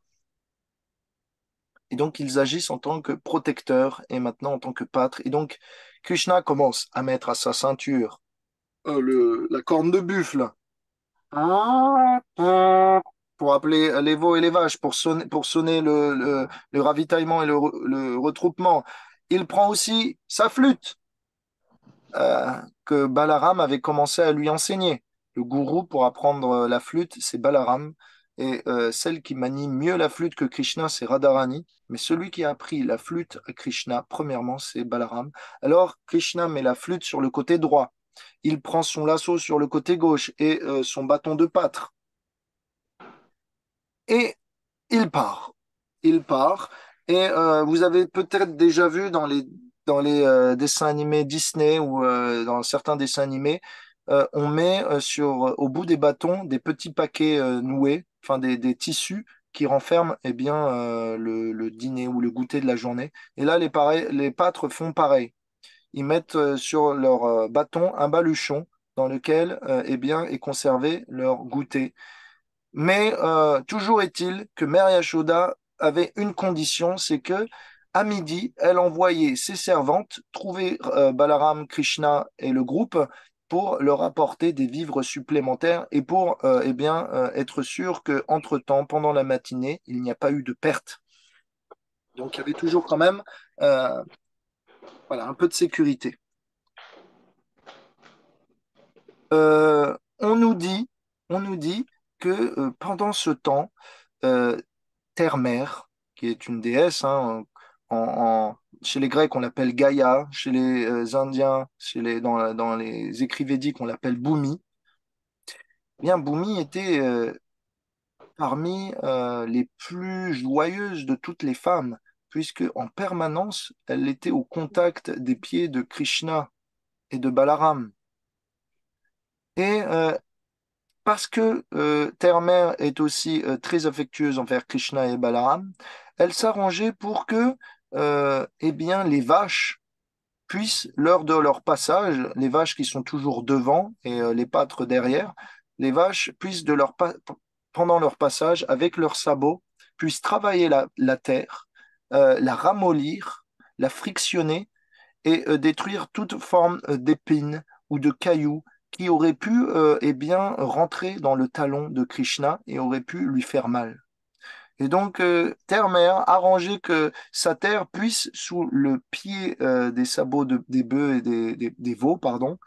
Et donc ils agissent en tant que protecteurs et maintenant en tant que pâtres. Et donc Krishna commence à mettre à sa ceinture la corne de buffle pour appeler les veaux et les vaches, pour sonner le ravitaillement et le retroupement. Il prend aussi sa flûte que Balaram avait commencé à lui enseigner. Le gourou pour apprendre la flûte, c'est Balaram. Et celle qui manie mieux la flûte que Krishna, c'est Radharani. Mais celui qui a appris la flûte à Krishna, premièrement, c'est Balaram. Alors, Krishna met la flûte sur le côté droit. Il prend son lasso sur le côté gauche et son bâton de pâtre. Et il part. Il part. Et vous avez peut-être déjà vu dans les dessins animés Disney ou dans certains dessins animés, on met au bout des bâtons des petits paquets noués, enfin des tissus qui renferment eh bien, le dîner ou le goûter de la journée. Et là, les pâtres font pareil. ils mettent sur leur bâton un baluchon dans lequel eh bien, est conservé leur goûter. Mais toujours est-il que Mère Yashoda avait une condition, c'est que à midi, elle envoyait ses servantes trouver Balaram, Krishna et le groupe pour leur apporter des vivres supplémentaires et pour eh bien, être sûr qu'entre-temps, pendant la matinée, il n'y a pas eu de perte. Donc il y avait toujours quand même euh, voilà, un peu de sécurité. Euh, on nous dit, on nous dit que pendant ce temps, euh, Terre-Mère, qui est une déesse, hein, chez les Grecs on l'appelle Gaïa, chez les Indiens, dans les écrits védiques on l'appelle Bhumi. Eh bien, Bhumi était parmi les plus joyeuses de toutes les femmes, puisque en permanence elle était au contact des pieds de Krishna et de Balaram. Et parce que Terre-Mère est aussi très affectueuse envers Krishna et Balaram, elle s'arrangeait pour que eh bien, les vaches puissent, lors de leur passage, les vaches qui sont toujours devant et les pâtres derrière, les vaches puissent, pendant leur passage, avec leurs sabots, puissent travailler la terre, la ramollir, la frictionner et détruire toute forme d'épines ou de cailloux qui auraient pu eh bien, rentrer dans le talon de Krishna et auraient pu lui faire mal. Et donc, Terre-Mère arrangeait que sa terre puisse, sous le pied des sabots des bœufs et des veaux, pardon,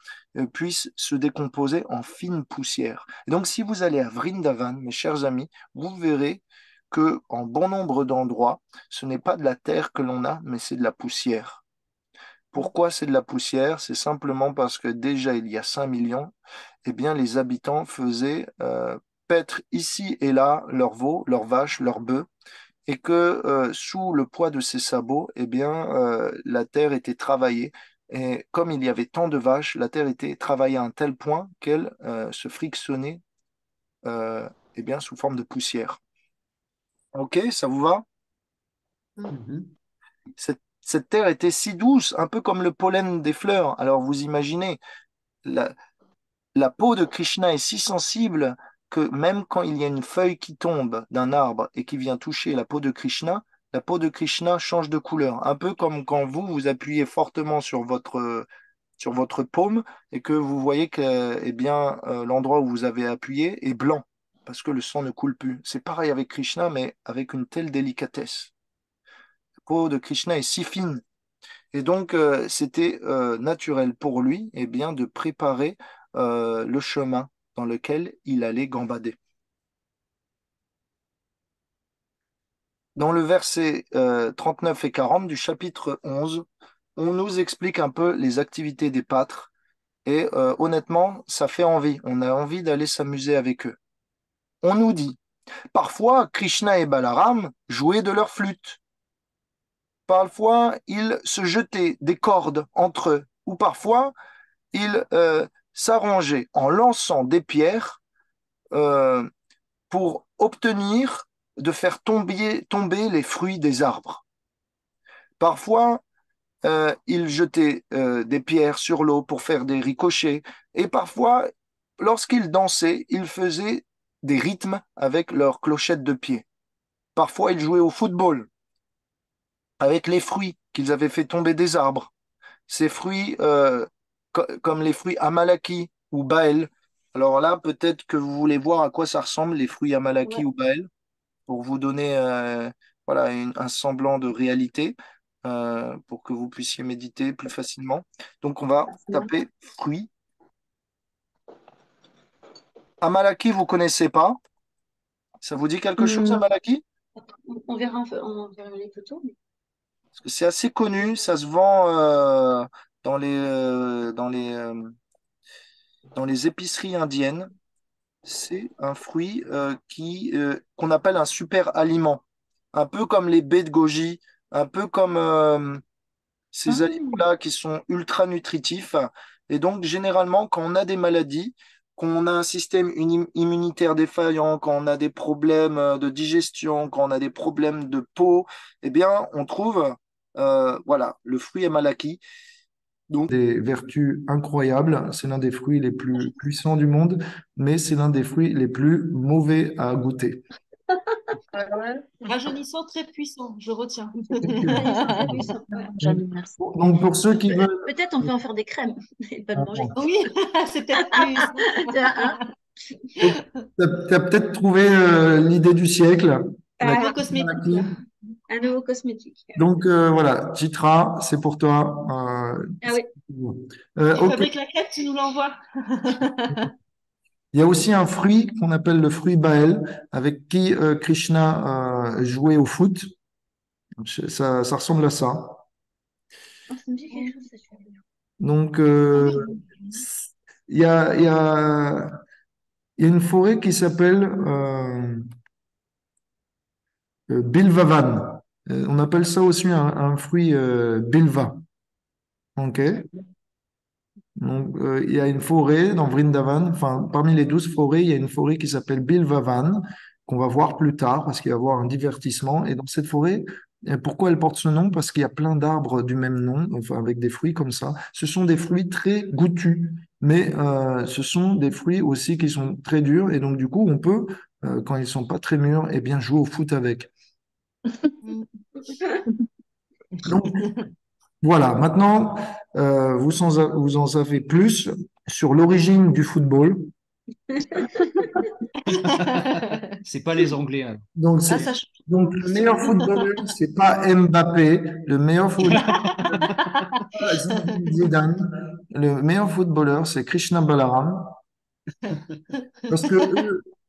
puisse se décomposer en fine poussière. Et donc, si vous allez à Vrindavan, mes chers amis, vous verrez que en bon nombre d'endroits, ce n'est pas de la terre que l'on a, mais c'est de la poussière. Pourquoi c'est de la poussière? C'est simplement parce que déjà il y a 5 millions, eh bien, les habitants faisaient paître ici et là leurs veaux, leurs vaches, leurs bœufs, et que sous le poids de ces sabots, eh bien, la terre était travaillée. Et comme il y avait tant de vaches, la terre était travaillée à un tel point qu'elle se frictionnait eh bien, sous forme de poussière. Ok, ça vous va? Mhm. Cette terre était si douce, un peu comme le pollen des fleurs. Alors vous imaginez, la, la peau de Krishna est si sensible que même quand il y a une feuille qui tombe d'un arbre et qui vient toucher la peau de Krishna change de couleur. Un peu comme quand vous appuyez fortement sur votre paume et que vous voyez que eh bien, l'endroit où vous avez appuyé est blanc parce que le sang ne coule plus. C'est pareil avec Krishna, mais avec une telle délicatesse. La peau de Krishna est si fine. Et donc, c'était naturel pour lui eh bien, de préparer le chemin dans lequel il allait gambader. Dans le verset 39 et 40 du chapitre 11, on nous explique un peu les activités des pâtres et honnêtement, ça fait envie. On a envie d'aller s'amuser avec eux. On nous dit, parfois Krishna et Balaram jouaient de leur flûte. Parfois, ils se jetaient des cordes entre eux. Ou parfois, ils s'arrangeaient en lançant des pierres euh, pour obtenir de faire tomber les fruits des arbres. Parfois, ils jetaient des pierres sur l'eau pour faire des ricochets. Et parfois, lorsqu'ils dansaient, ils faisaient des rythmes avec leurs clochettes de pied. Parfois, ils jouaient au football avec les fruits qu'ils avaient fait tomber des arbres. Ces fruits, comme les fruits Amalaki ou Baël. Alors là, peut-être que vous voulez voir à quoi ça ressemble, les fruits Amalaki Ouais. ou Baël, pour vous donner voilà, un semblant de réalité, pour que vous puissiez méditer plus facilement. Donc, on va taper fruits. Amalaki, vous connaissez pas? Ça vous dit quelque chose, Non. Amalaki? On verra les photos. Parce que c'est assez connu, ça se vend dans les épiceries indiennes. C'est un fruit qu'on appelle un super aliment, un peu comme les baies de goji, un peu comme ces Ah, aliments-là qui sont ultra nutritifs. Et donc, généralement, quand on a des maladies, quand on a un système immunitaire défaillant, quand on a des problèmes de digestion, quand on a des problèmes de peau, eh bien, on trouve voilà, le fruit Amalaki. Donc, des vertus incroyables. C'est l'un des fruits les plus puissants du monde, mais c'est l'un des fruits les plus mauvais à goûter. Rajeunissant, très puissant, je retiens. Très puissant, ouais. Merci. Donc, pour ceux qui veulent, Peut-être on peut en faire des crèmes et pas le manger. Oui, c'est peut-être plus. Hein. tu as peut-être trouvé l'idée du siècle, la Nouveau Ah, cosmétique. maladie. un nouveau cosmétique. Donc, voilà, Chitra, c'est pour toi. Ah oui. Tu Ok. fabriques la crêpe, tu nous l'envoies. Il y a aussi un fruit qu'on appelle le fruit Baël, avec qui Krishna jouait au foot. Ça ressemble à ça. Oh, ça me dit quelque chose, ça, je suis Donc, Ah oui. il y a, il y a, il y a une forêt qui s'appelle Bilvavan. On appelle ça aussi un fruit Bilva. Ok? Donc, il y a une forêt dans Vrindavan, enfin, parmi les 12 forêts, il y a une forêt qui s'appelle Bilvavan, qu'on va voir plus tard parce qu'il va y avoir un divertissement. Et dans cette forêt, pourquoi elle porte ce nom? Parce qu'il y a plein d'arbres du même nom, enfin, avec des fruits comme ça. Ce sont des fruits très goûtus, mais ce sont des fruits aussi qui sont très durs. Et donc, du coup, on peut, quand ils sont pas très mûrs, eh bien, jouer au foot avec. Donc, voilà, maintenant, vous en savez plus sur l'origine du football. C'est pas les Anglais, hein. Donc, Ah, ça change. donc le meilleur footballeur, c'est pas Mbappé. Le meilleur footballeur, c'est pas Zinedine Zidane. Le meilleur footballeur, c'est Krishna Balaram.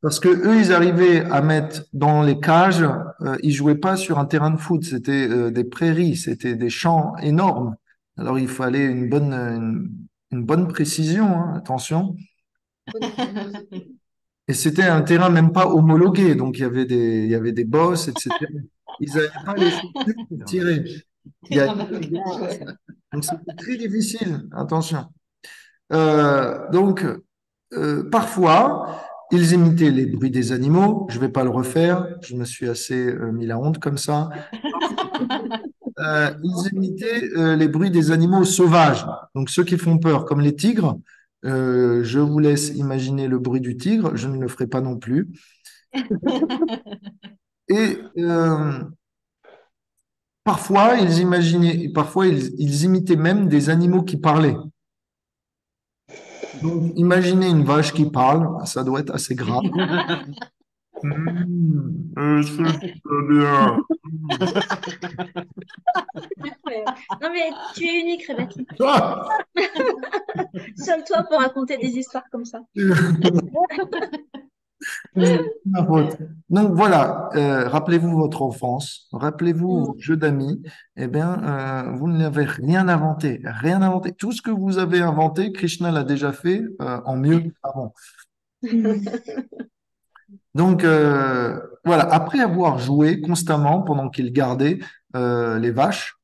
Parce que eux, ils arrivaient à mettre dans les cages, ils jouaient pas sur un terrain de foot, c'était des prairies, c'était des champs énormes. Alors, il fallait une bonne précision, hein, attention. Et c'était un terrain même pas homologué, donc il y avait des bosses, etc. Ils n'avaient pas les chaussures pour tirer. Il y a- Donc c'était très difficile, attention. Donc parfois, ils imitaient les bruits des animaux. Je vais pas le refaire, je me suis assez mis la honte comme ça. Ils imitaient les bruits des animaux sauvages, donc ceux qui font peur, comme les tigres. Je vous laisse imaginer le bruit du tigre, je ne le ferai pas non plus. Et parfois ils imitaient même des animaux qui parlaient. Donc, imaginez une vache qui parle, ça doit être assez grave. C'est bien. Incroyable. Non, mais tu es unique, Rebecca. Ah Seul toi pour raconter des histoires comme ça. C'est ma faute. Donc voilà, rappelez-vous votre enfance, rappelez-vous Mm. vos jeux d'amis. Eh bien, vous n'avez rien inventé, rien inventé. Tout ce que vous avez inventé, Krishna l'a déjà fait en mieux avant. Donc voilà, après avoir joué constamment pendant qu'il gardait les vaches,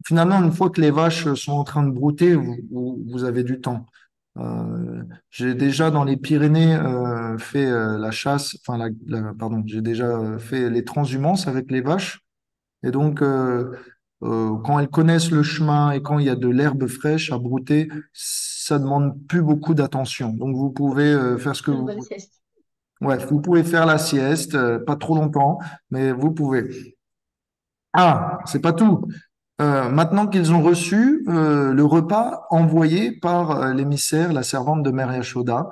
finalement, une fois que les vaches sont en train de brouter, vous avez du temps. J'ai déjà dans les Pyrénées fait la chasse, enfin, pardon, j'ai déjà fait les transhumances avec les vaches. Et donc, quand elles connaissent le chemin et quand il y a de l'herbe fraîche à brouter, ça demande plus beaucoup d'attention. Donc, vous pouvez faire ce que Une vous bonne voulez. sieste. Ouais, vous pouvez faire la sieste, pas trop longtemps, mais vous pouvez. Ah, c'est pas tout. Maintenant qu'ils ont reçu le repas envoyé par l'émissaire, la servante de Mère Yashoda,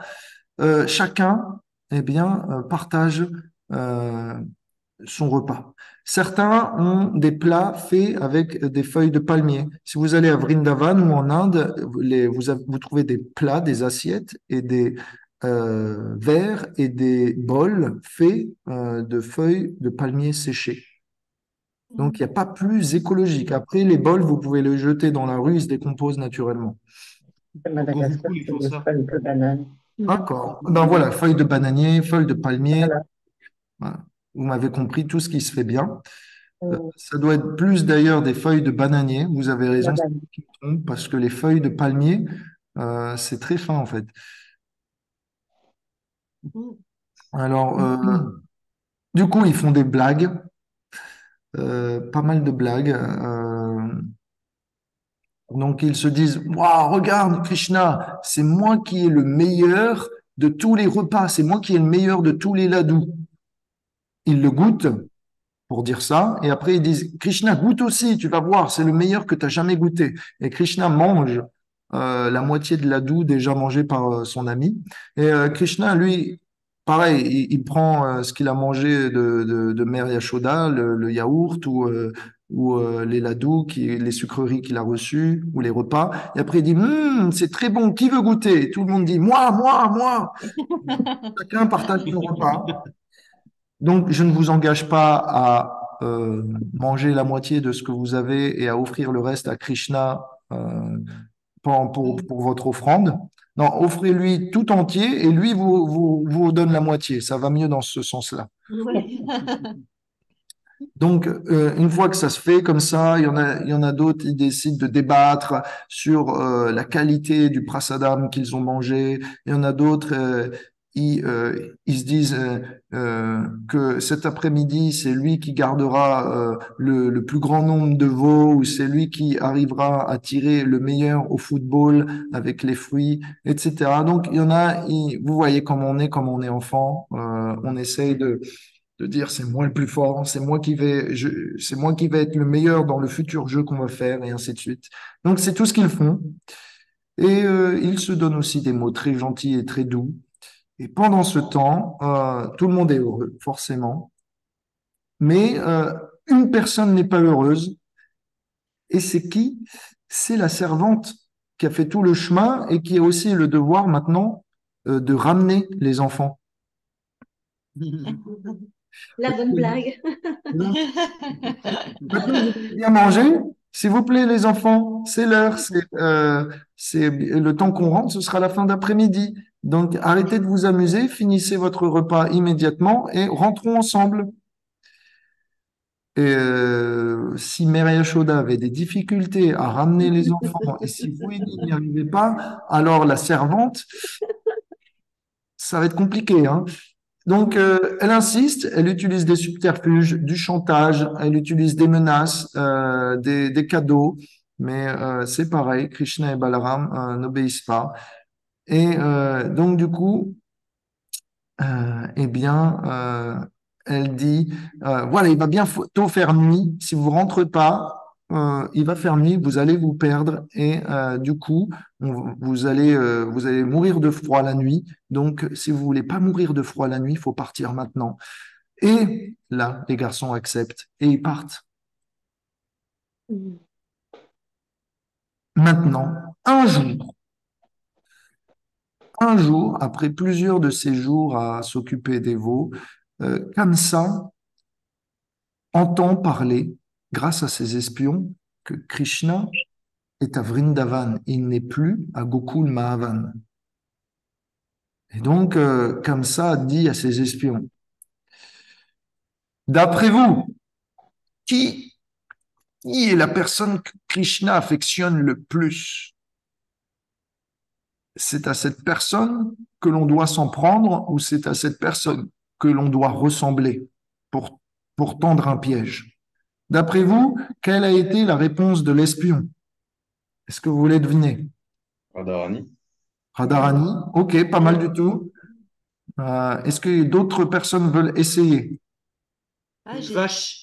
chacun eh bien, partage euh, son repas. Certains ont des plats faits avec des feuilles de palmier. Si vous allez à Vrindavan ou en Inde, vous trouvez des plats, des assiettes et des verres et des bols faits de feuilles de palmier séchées. Donc, il n'y a pas plus écologique. Après, les bols, vous pouvez les jeter dans la rue, ils se décomposent naturellement. À Au Madagascar, Gouvou, ils c'est font des ça. feuilles de banane. D'accord. Ben voilà, feuilles de bananier, feuilles de palmier. Voilà. Voilà. Vous m'avez compris, tout ce qui se fait bien. Euh, Ça doit être plus d'ailleurs des feuilles de bananier. Vous avez raison, c'est banane. moi qui me trompe, parce que les feuilles de palmier, c'est très fin en fait. Alors, du coup, ils font des blagues, pas mal de blagues. Donc, ils se disent, waouh, regarde, Krishna, c'est moi qui ai le meilleur de tous les repas, c'est moi qui ai le meilleur de tous les ladous. Ils le goûtent pour dire ça, et après ils disent, Krishna, goûte aussi, tu vas voir, c'est le meilleur que tu as jamais goûté. Et Krishna mange la moitié de ladou déjà mangé par son ami. Et Krishna, lui, pareil, il prend ce qu'il a mangé de Mère Yashoda, le yaourt ou les ladous, les sucreries qu'il a reçues, ou les repas. Et après, il dit, c'est très bon, qui veut goûter? Et tout le monde dit, moi. Chacun partage son repas. Donc, je ne vous engage pas à manger la moitié de ce que vous avez et à offrir le reste à Krishna pour votre offrande. Non, offrez-lui tout entier et lui vous donne la moitié. Ça va mieux dans ce sens-là. Ouais. Donc, une fois que ça se fait comme ça, il y en a d'autres qui décident de débattre sur la qualité du prasadam qu'ils ont mangé. Il y en a d'autres, ils se disent que cet après-midi, c'est lui qui gardera le plus grand nombre de veaux, ou c'est lui qui arrivera à tirer le meilleur au football avec les fruits, etc. Donc, il y en a, vous voyez comme on est enfant, on essaye de dire c'est moi le plus fort, c'est moi qui vais être le meilleur dans le futur jeu qu'on va faire, et ainsi de suite. Donc c'est tout ce qu'ils font. Et ils se donnent aussi des mots très gentils et très doux. Et pendant ce temps, tout le monde est heureux, forcément. Mais une personne n'est pas heureuse. Et c'est qui? C'est la servante qui a fait tout le chemin et qui a aussi le devoir maintenant de ramener les enfants. La bonne blague. Maintenant, vous avez bien mangé. S'il vous plaît, les enfants, c'est l'heure. C'est le temps qu'on rentre, ce sera la fin d'après-midi. Donc, arrêtez de vous amuser, finissez votre repas immédiatement et rentrons ensemble. Et si Mère Yashoda avait des difficultés à ramener les enfants, et si vous n'y arrivez pas, alors la servante, ça va être compliqué, hein. Donc, elle insiste, elle utilise des subterfuges, du chantage, elle utilise des menaces, des cadeaux, mais c'est pareil, Krishna et Balaram n'obéissent pas. Et donc, du coup, eh bien, elle dit, voilà, il va bientôt faire nuit. Si vous rentrez pas, il va faire nuit, vous allez vous perdre et du coup, vous allez mourir de froid la nuit. Donc, si vous voulez pas mourir de froid la nuit, il faut partir maintenant. Et là, les garçons acceptent et ils partent. Maintenant, un jour, après plusieurs de ces jours à s'occuper des veaux, Kamsa entend parler, grâce à ses espions, que Krishna est à Vrindavan. Il n'est plus à Gokul Mahavan. Et donc, Kamsa dit à ses espions, d'après vous, qui est la personne que Krishna affectionne le plus? C'est à cette personne que l'on doit s'en prendre ou c'est à cette personne que l'on doit ressembler pour tendre un piège? D'après vous, quelle a été la réponse de l'espion? Est-ce que vous voulez deviner? Radharani. Radharani, ok, pas mal du tout. Est-ce que d'autres personnes veulent essayer? Ah, j'ai... Vache.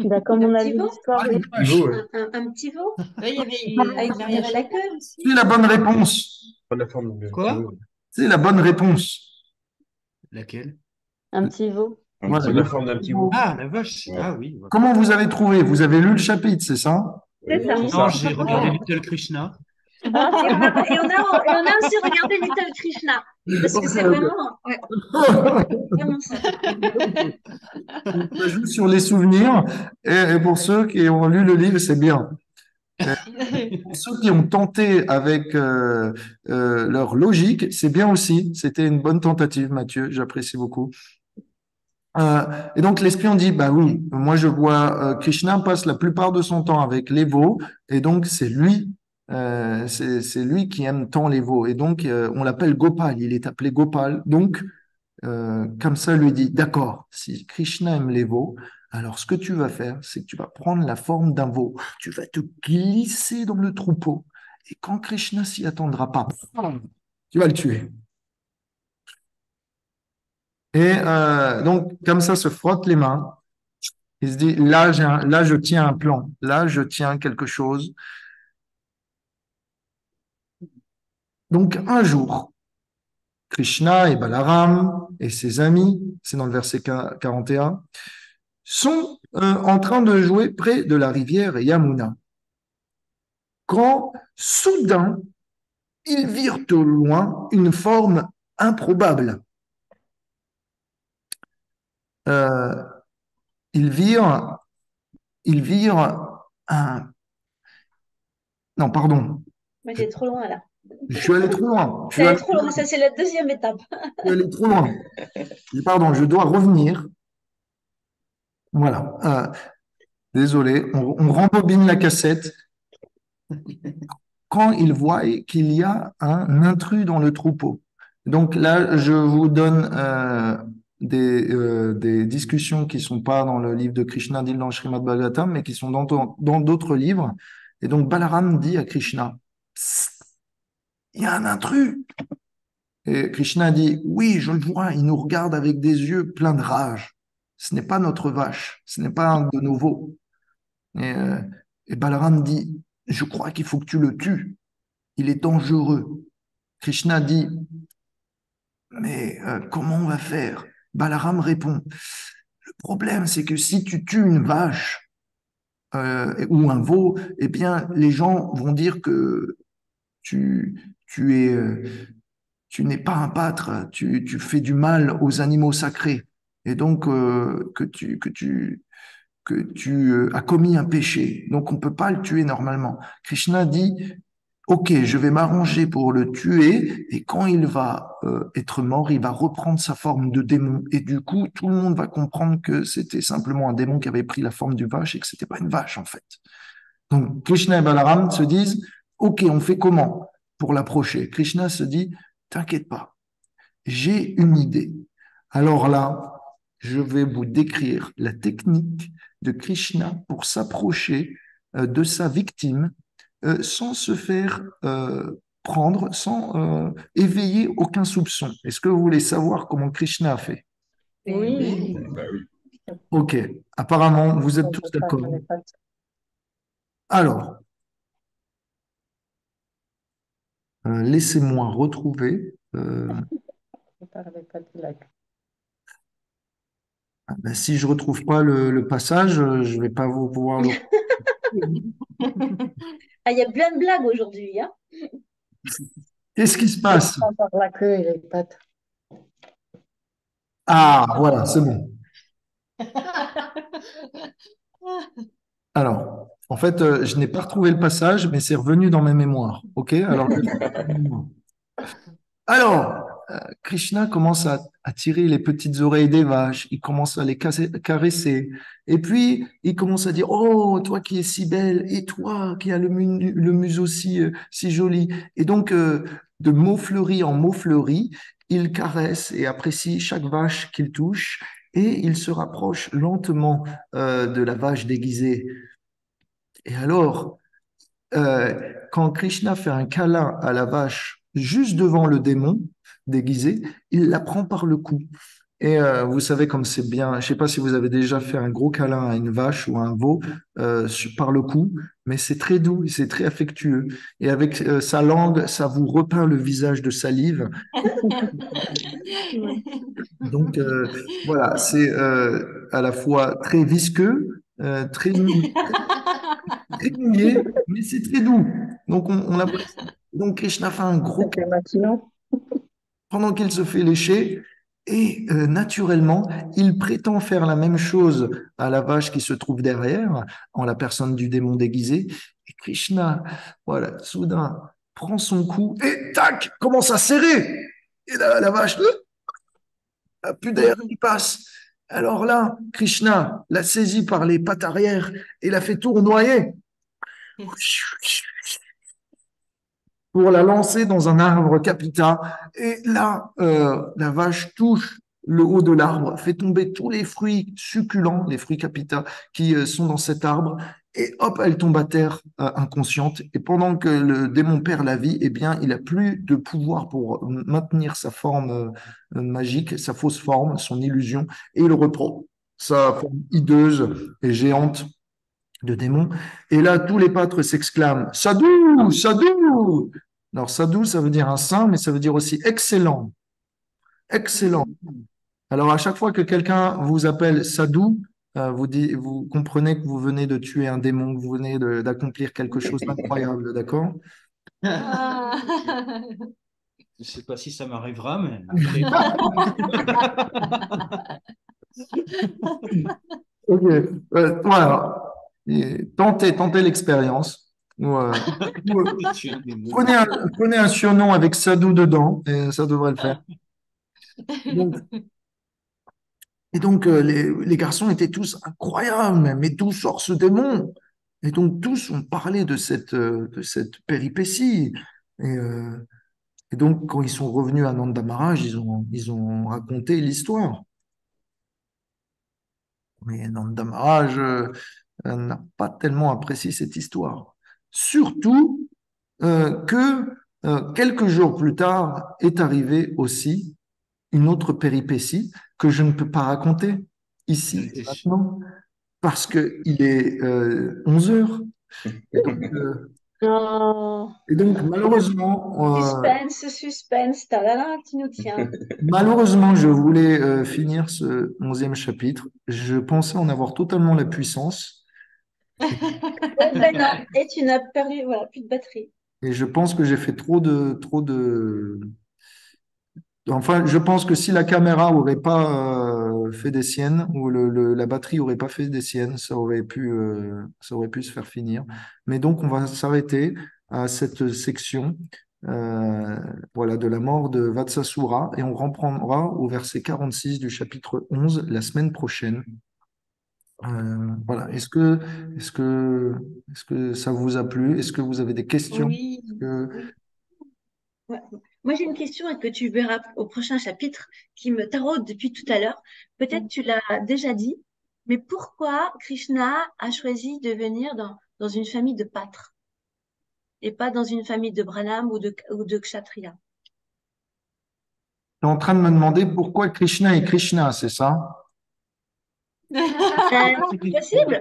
Bah, comme on Un a petit vu veau? l'histoire de... Un petit veau Ouais, il y avait avec Maria la queue. Chapelle aussi. C'est la bonne réponse. Pas la forme de Quoi? pivot. C'est la bonne réponse. Laquelle? un petit veau. Un petit- la forme d'un petit veau. Ah, la vache. Ouais. Ah oui. Voilà. Comment vous avez trouvé? Vous avez lu le chapitre, c'est ça? C'est ça. c'est Non, ça. j'ai regardé Little Krishna. Et on a aussi regardé Little Krishna. Parce que c'est vraiment, ouais, vraiment ça. Ça joue sur les souvenirs. Et pour ceux qui ont lu le livre, c'est bien. Pour ceux qui ont tenté avec leur logique, c'est bien aussi. C'était une bonne tentative, Mathieu. J'apprécie beaucoup. Et donc l'espion dit, bah oui, moi je vois Krishna passe la plupart de son temps avec les veaux, et donc c'est lui qui aime tant les veaux, et donc on l'appelle Gopal, il est appelé Gopal. Donc comme ça lui dit, d'accord, si Krishna aime les veaux, alors ce que tu vas faire, c'est que tu vas prendre la forme d'un veau, tu vas te glisser dans le troupeau, Et quand Krishna s'y attendra pas, tu vas le tuer. Et donc, comme ça, se frotte les mains. Il se dit, là, là, je tiens un plan. Là, je tiens quelque chose. Donc, un jour, Krishna et Balaram et ses amis, c'est dans le verset 41, sont en train de jouer près de la rivière Yamuna. Quand, soudain, ils virent au loin une forme improbable. Euh, ils virent un... Non, pardon. Mais t'es trop loin là. Je suis allé trop loin. T'es allé trop loin, ça c'est la deuxième étape. Je suis allé trop loin. Pardon, je dois revenir. Voilà. Désolé, on rembobine la cassette. Quand ils voient qu'il y a un intrus dans le troupeau. Donc là, je vous donne des discussions qui ne sont pas dans le livre de Krishna, dit dans le Srimad Bhagavatam, mais qui sont dans d'autres livres. Et donc Balaram dit à Krishna, psst, il y a un intrus. Et Krishna dit, oui, je le vois, il nous regarde avec des yeux pleins de rage. Ce n'est pas notre vache, ce n'est pas un de nos veaux. Et Balaram dit, je crois qu'il faut que tu le tues. Il est dangereux. Krishna dit, mais comment on va faire? Balaram répond, le problème c'est que si tu tues une vache ou un veau, eh bien les gens vont dire que tu n'es pas un pâtre, tu fais du mal aux animaux sacrés, et donc que tu as commis un péché. Donc on ne peut pas le tuer normalement. Krishna dit, ok, je vais m'arranger pour le tuer, et quand il va être mort, il va reprendre sa forme de démon. Et du coup, tout le monde va comprendre que c'était simplement un démon qui avait pris la forme d'une vache et que c'était pas une vache, en fait. Donc, Krishna et Balaram se disent, ok, on fait comment pour l'approcher? Krishna se dit, t'inquiète pas, j'ai une idée. Alors là, je vais vous décrire la technique de Krishna pour s'approcher de sa victime sans se faire prendre, sans éveiller aucun soupçon. Est-ce que vous voulez savoir comment Krishna a fait? Oui. Bah oui. Ok, apparemment, vous êtes tous d'accord. Alors, laissez-moi retrouver. Ben, si je retrouve pas le passage, je ne vais pas vous pouvoir le. Ah, il y a plein de blagues aujourd'hui, hein? Qu'est-ce qui se passe? Par la queue et les pattes. Ah, voilà, c'est bon. Alors, en fait, je n'ai pas retrouvé le passage, mais c'est revenu dans mes mémoires. OK? Alors, Krishna commence à tirer les petites oreilles des vaches, il commence à les caresser, et puis il commence à dire, oh, toi qui es si belle, et toi qui as le museau si joli. Et donc, de mots fleuris en mots fleuris, il caresse et apprécie chaque vache qu'il touche, et il se rapproche lentement de la vache déguisée. Et alors, quand Krishna fait un câlin à la vache juste devant le démon déguisé, il la prend par le cou. Et vous savez comme c'est bien, je ne sais pas si vous avez déjà fait un gros câlin à une vache ou à un veau par le cou, mais c'est très doux, c'est très affectueux. Et avec sa langue, ça vous repeint le visage de salive. Donc voilà, c'est à la fois très visqueux, très mouillé, mais c'est très doux. Donc, on apprécie. Donc, Krishna fait un gros câlin pendant qu'il se fait lécher et naturellement, il prétend faire la même chose à la vache qui se trouve derrière, en la personne du démon déguisé. Et Krishna, voilà, soudain, prend son cou et tac, commence à serrer. Et la vache, n'a plus d'air qui passe. Alors là, Krishna l'a saisie par les pattes arrière et l'a fait tournoyer pour la lancer dans un arbre capita. Et là, la vache touche le haut de l'arbre, fait tomber tous les fruits succulents, les fruits capita qui sont dans cet arbre. et hop, elle tombe à terre inconsciente. Et pendant que le démon perd la vie, eh bien, il a plus de pouvoir pour maintenir sa forme magique, sa fausse forme, son illusion, et il reprend sa forme hideuse et géante de démon. Et là, tous les pâtres s'exclament Sadhu, Sadhu. Alors, Sadhu, ça veut dire un saint, mais ça veut dire aussi excellent, excellent. Alors, à chaque fois que quelqu'un vous appelle Sadhu, vous comprenez que vous venez de tuer un démon, que vous venez d'accomplir quelque chose d'incroyable, d'accord? Ah. Je sais pas si ça m'arrivera, mais après. Ok, voilà. Et tentez l'expérience. Prenez prenez un surnom avec Sadhu dedans, et ça devrait le faire. Donc, et donc, les garçons étaient tous incroyables, mais d'où sort ce démon? Et donc, tous ont parlé de cette péripétie. Et, euh, et donc, quand ils sont revenus à Nanda Maharaj, ils ont raconté l'histoire. Mais Nanda Maharaj n'a pas tellement apprécié cette histoire. Surtout que quelques jours plus tard est arrivée aussi une autre péripétie que je ne peux pas raconter ici et maintenant parce qu'il est 11 heures. Et donc, Non. malheureusement, Suspense, talala, tu nous tiens. malheureusement, je voulais finir ce 11e chapitre. Je pensais en avoir totalement la puissance. Ben non, et tu n'as perdu, voilà, plus de batterie. Et je pense que j'ai fait Enfin, je pense que si la caméra aurait pas fait des siennes, ou la batterie aurait pas fait des siennes, ça aurait pu se faire finir. Mais donc, on va s'arrêter à cette section, voilà, de la mort de Vatsasura, et on reprendra au verset 46 du chapitre 11 la semaine prochaine. Voilà. Est-ce que ça vous a plu? Est-ce que vous avez des questions? Oui, oui. Ouais. Moi, j'ai une question et que tu verras au prochain chapitre qui me taraude depuis tout à l'heure. Peut-être tu l'as déjà dit, mais pourquoi Krishna a choisi de venir dans une famille de pâtres et pas dans une famille de brahmanes ou de kshatriya? Tu es en train de me demander pourquoi Krishna est Krishna, c'est ça? C'est possible?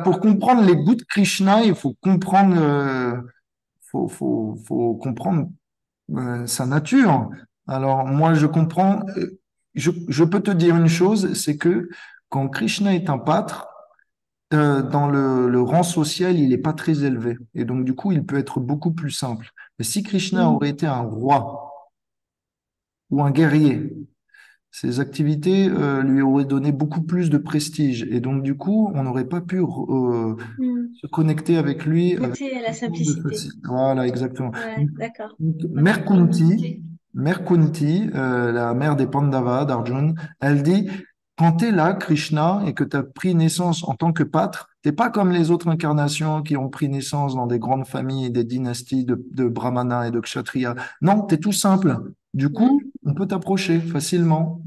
Pour comprendre les goûts de Krishna, il faut comprendre, faut comprendre sa nature. Alors, moi, je comprends, je peux te dire une chose, c'est que quand Krishna est un pâtre, dans le rang social, il n'est pas très élevé. Et donc, du coup, il peut être beaucoup plus simple. Mais si Krishna aurait été un roi ou un guerrier, ces activités lui auraient donné beaucoup plus de prestige. Et donc, du coup, on n'aurait pas pu se connecter avec lui avec Goûter à la beaucoup de simplicité. facilité. Voilà, exactement. Ouais, d'accord. Donc, Mère Kunti, la mère des Pandavas, d'Arjun, elle dit, quand tu es là, Krishna, et que tu as pris naissance en tant que pâtre, t'es pas comme les autres incarnations qui ont pris naissance dans des grandes familles et des dynasties de Brahmana et de Kshatriya. Non, tu es tout simple. Du coup, on peut t'approcher facilement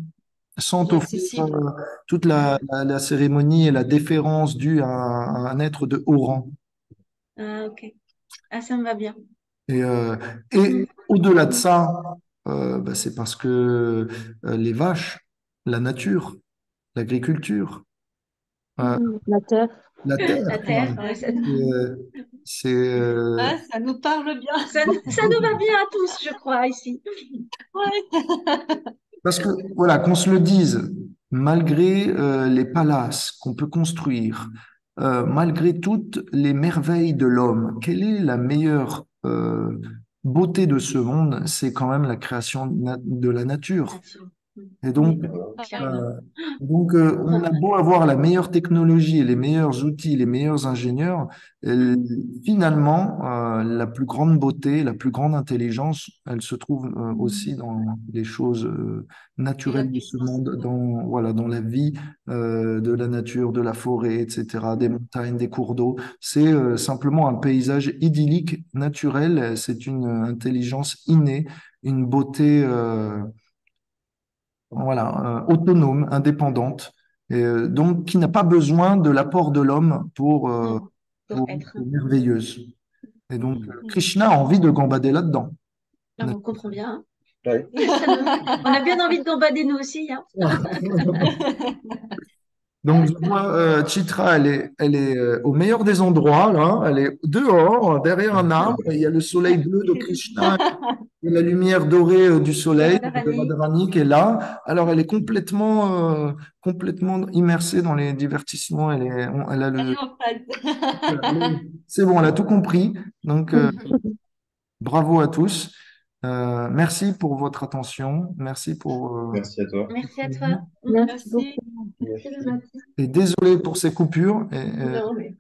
sans Il est t'offrir accessible. toute la cérémonie et la déférence due à un être de haut rang. Ah, ok. Ah, ça me va bien. Et, Mm. au-delà de ça, bah, c'est parce que les vaches, la nature, l'agriculture, euh, La terre. la terre, La quoi. terre, ouais, Euh, c'est Ah, ça nous parle bien. ça nous va bien à tous, je crois, ici. Ouais. parce que voilà, qu'on se le dise, malgré les palaces qu'on peut construire, malgré toutes les merveilles de l'homme, quelle est la meilleure beauté de ce monde? C'est quand même la création de la nature. Nature. Mm. Et donc, Oui, clairement. Euh, on a beau avoir la meilleure technologie, les meilleurs outils, les meilleurs ingénieurs, finalement, la plus grande beauté, la plus grande intelligence, elle se trouve aussi dans les choses Et la naturelles de ce puissance. monde, voilà, dans la vie de la nature, de la forêt, etc., des montagnes, des cours d'eau. C'est simplement un paysage idyllique, naturel. C'est une intelligence innée, une beauté. Voilà, autonome, indépendante. Et donc qui n'a pas besoin de l'apport de l'homme Pour pour être. être merveilleuse. Et donc Krishna a envie de gambader là-dedans. Ah, on comprend bien. Hein. Ouais. On a bien envie de gambader nous aussi. Hein. Donc, je vois, Chitra, elle est au meilleur des endroits, là. Elle est dehors, derrière un arbre. Et il y a le soleil bleu de Krishna et la lumière dorée du soleil de Radharani. Radharani qui est là. Alors, elle est complètement immersée dans les divertissements. Elle a Elle le, est en phase. c'est bon, elle a tout compris. Donc, bravo à tous. Merci pour votre attention. Merci pour. Merci à toi. Merci à toi. Merci Merci. beaucoup. Et désolé pour ces coupures. Non, mais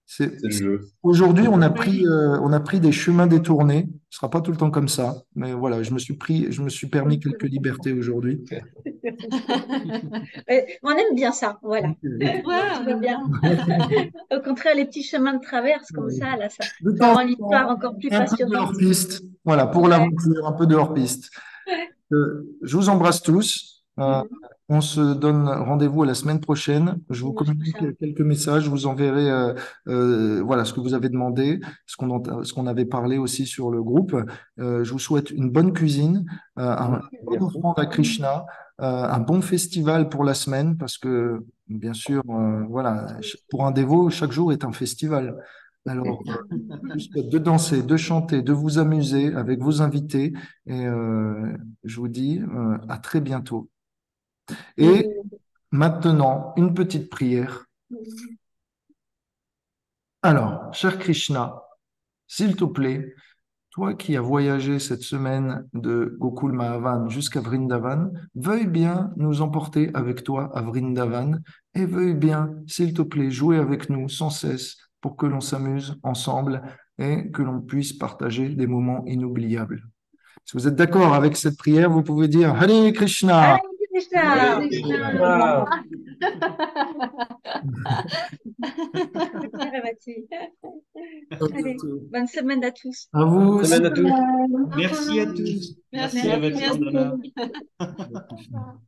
C'est le jeu. Aujourd'hui, on a pris des chemins détournés. Ce sera pas tout le temps comme ça, mais voilà, je me suis permis quelques libertés aujourd'hui. On aime bien ça. Voilà. Ouais, Tout va on aime bien. bien. Au contraire, les petits chemins de traverse comme ça, là, ça De rend temps en l'histoire temps, encore plus un peu de passionnante. hors-piste. Voilà, pour Ouais. l'aventure, un peu de hors-piste. Je vous embrasse tous. On se donne rendez-vous la semaine prochaine. Je vous Dimanche communique prochain. quelques messages. Je vous enverrai voilà, ce que vous avez demandé, ce qu'on avait parlé aussi sur le groupe. Je vous souhaite une bonne cuisine, un bon offrande à Krishna, un bon festival pour la semaine, parce que, bien sûr, voilà, pour un dévot, chaque jour est un festival. Alors, je vous souhaite de danser, de chanter, de vous amuser avec vos invités. Et je vous dis à très bientôt. Et maintenant, une petite prière. Alors, cher Krishna, s'il te plaît, toi qui as voyagé cette semaine de Gokul Mahavan jusqu'à Vrindavan, veuille bien nous emporter avec toi à Vrindavan et veuille bien, s'il te plaît, jouer avec nous sans cesse pour que l'on s'amuse ensemble et que l'on puisse partager des moments inoubliables. Si vous êtes d'accord avec cette prière, vous pouvez dire Hare Krishna. Hare Krishna. Merci, Revati. Allez, bonne semaine à tous. À vous aussi. Semaine à tous. Merci à tous. Merci, Ravati merci. Vandana. Hare Krishna.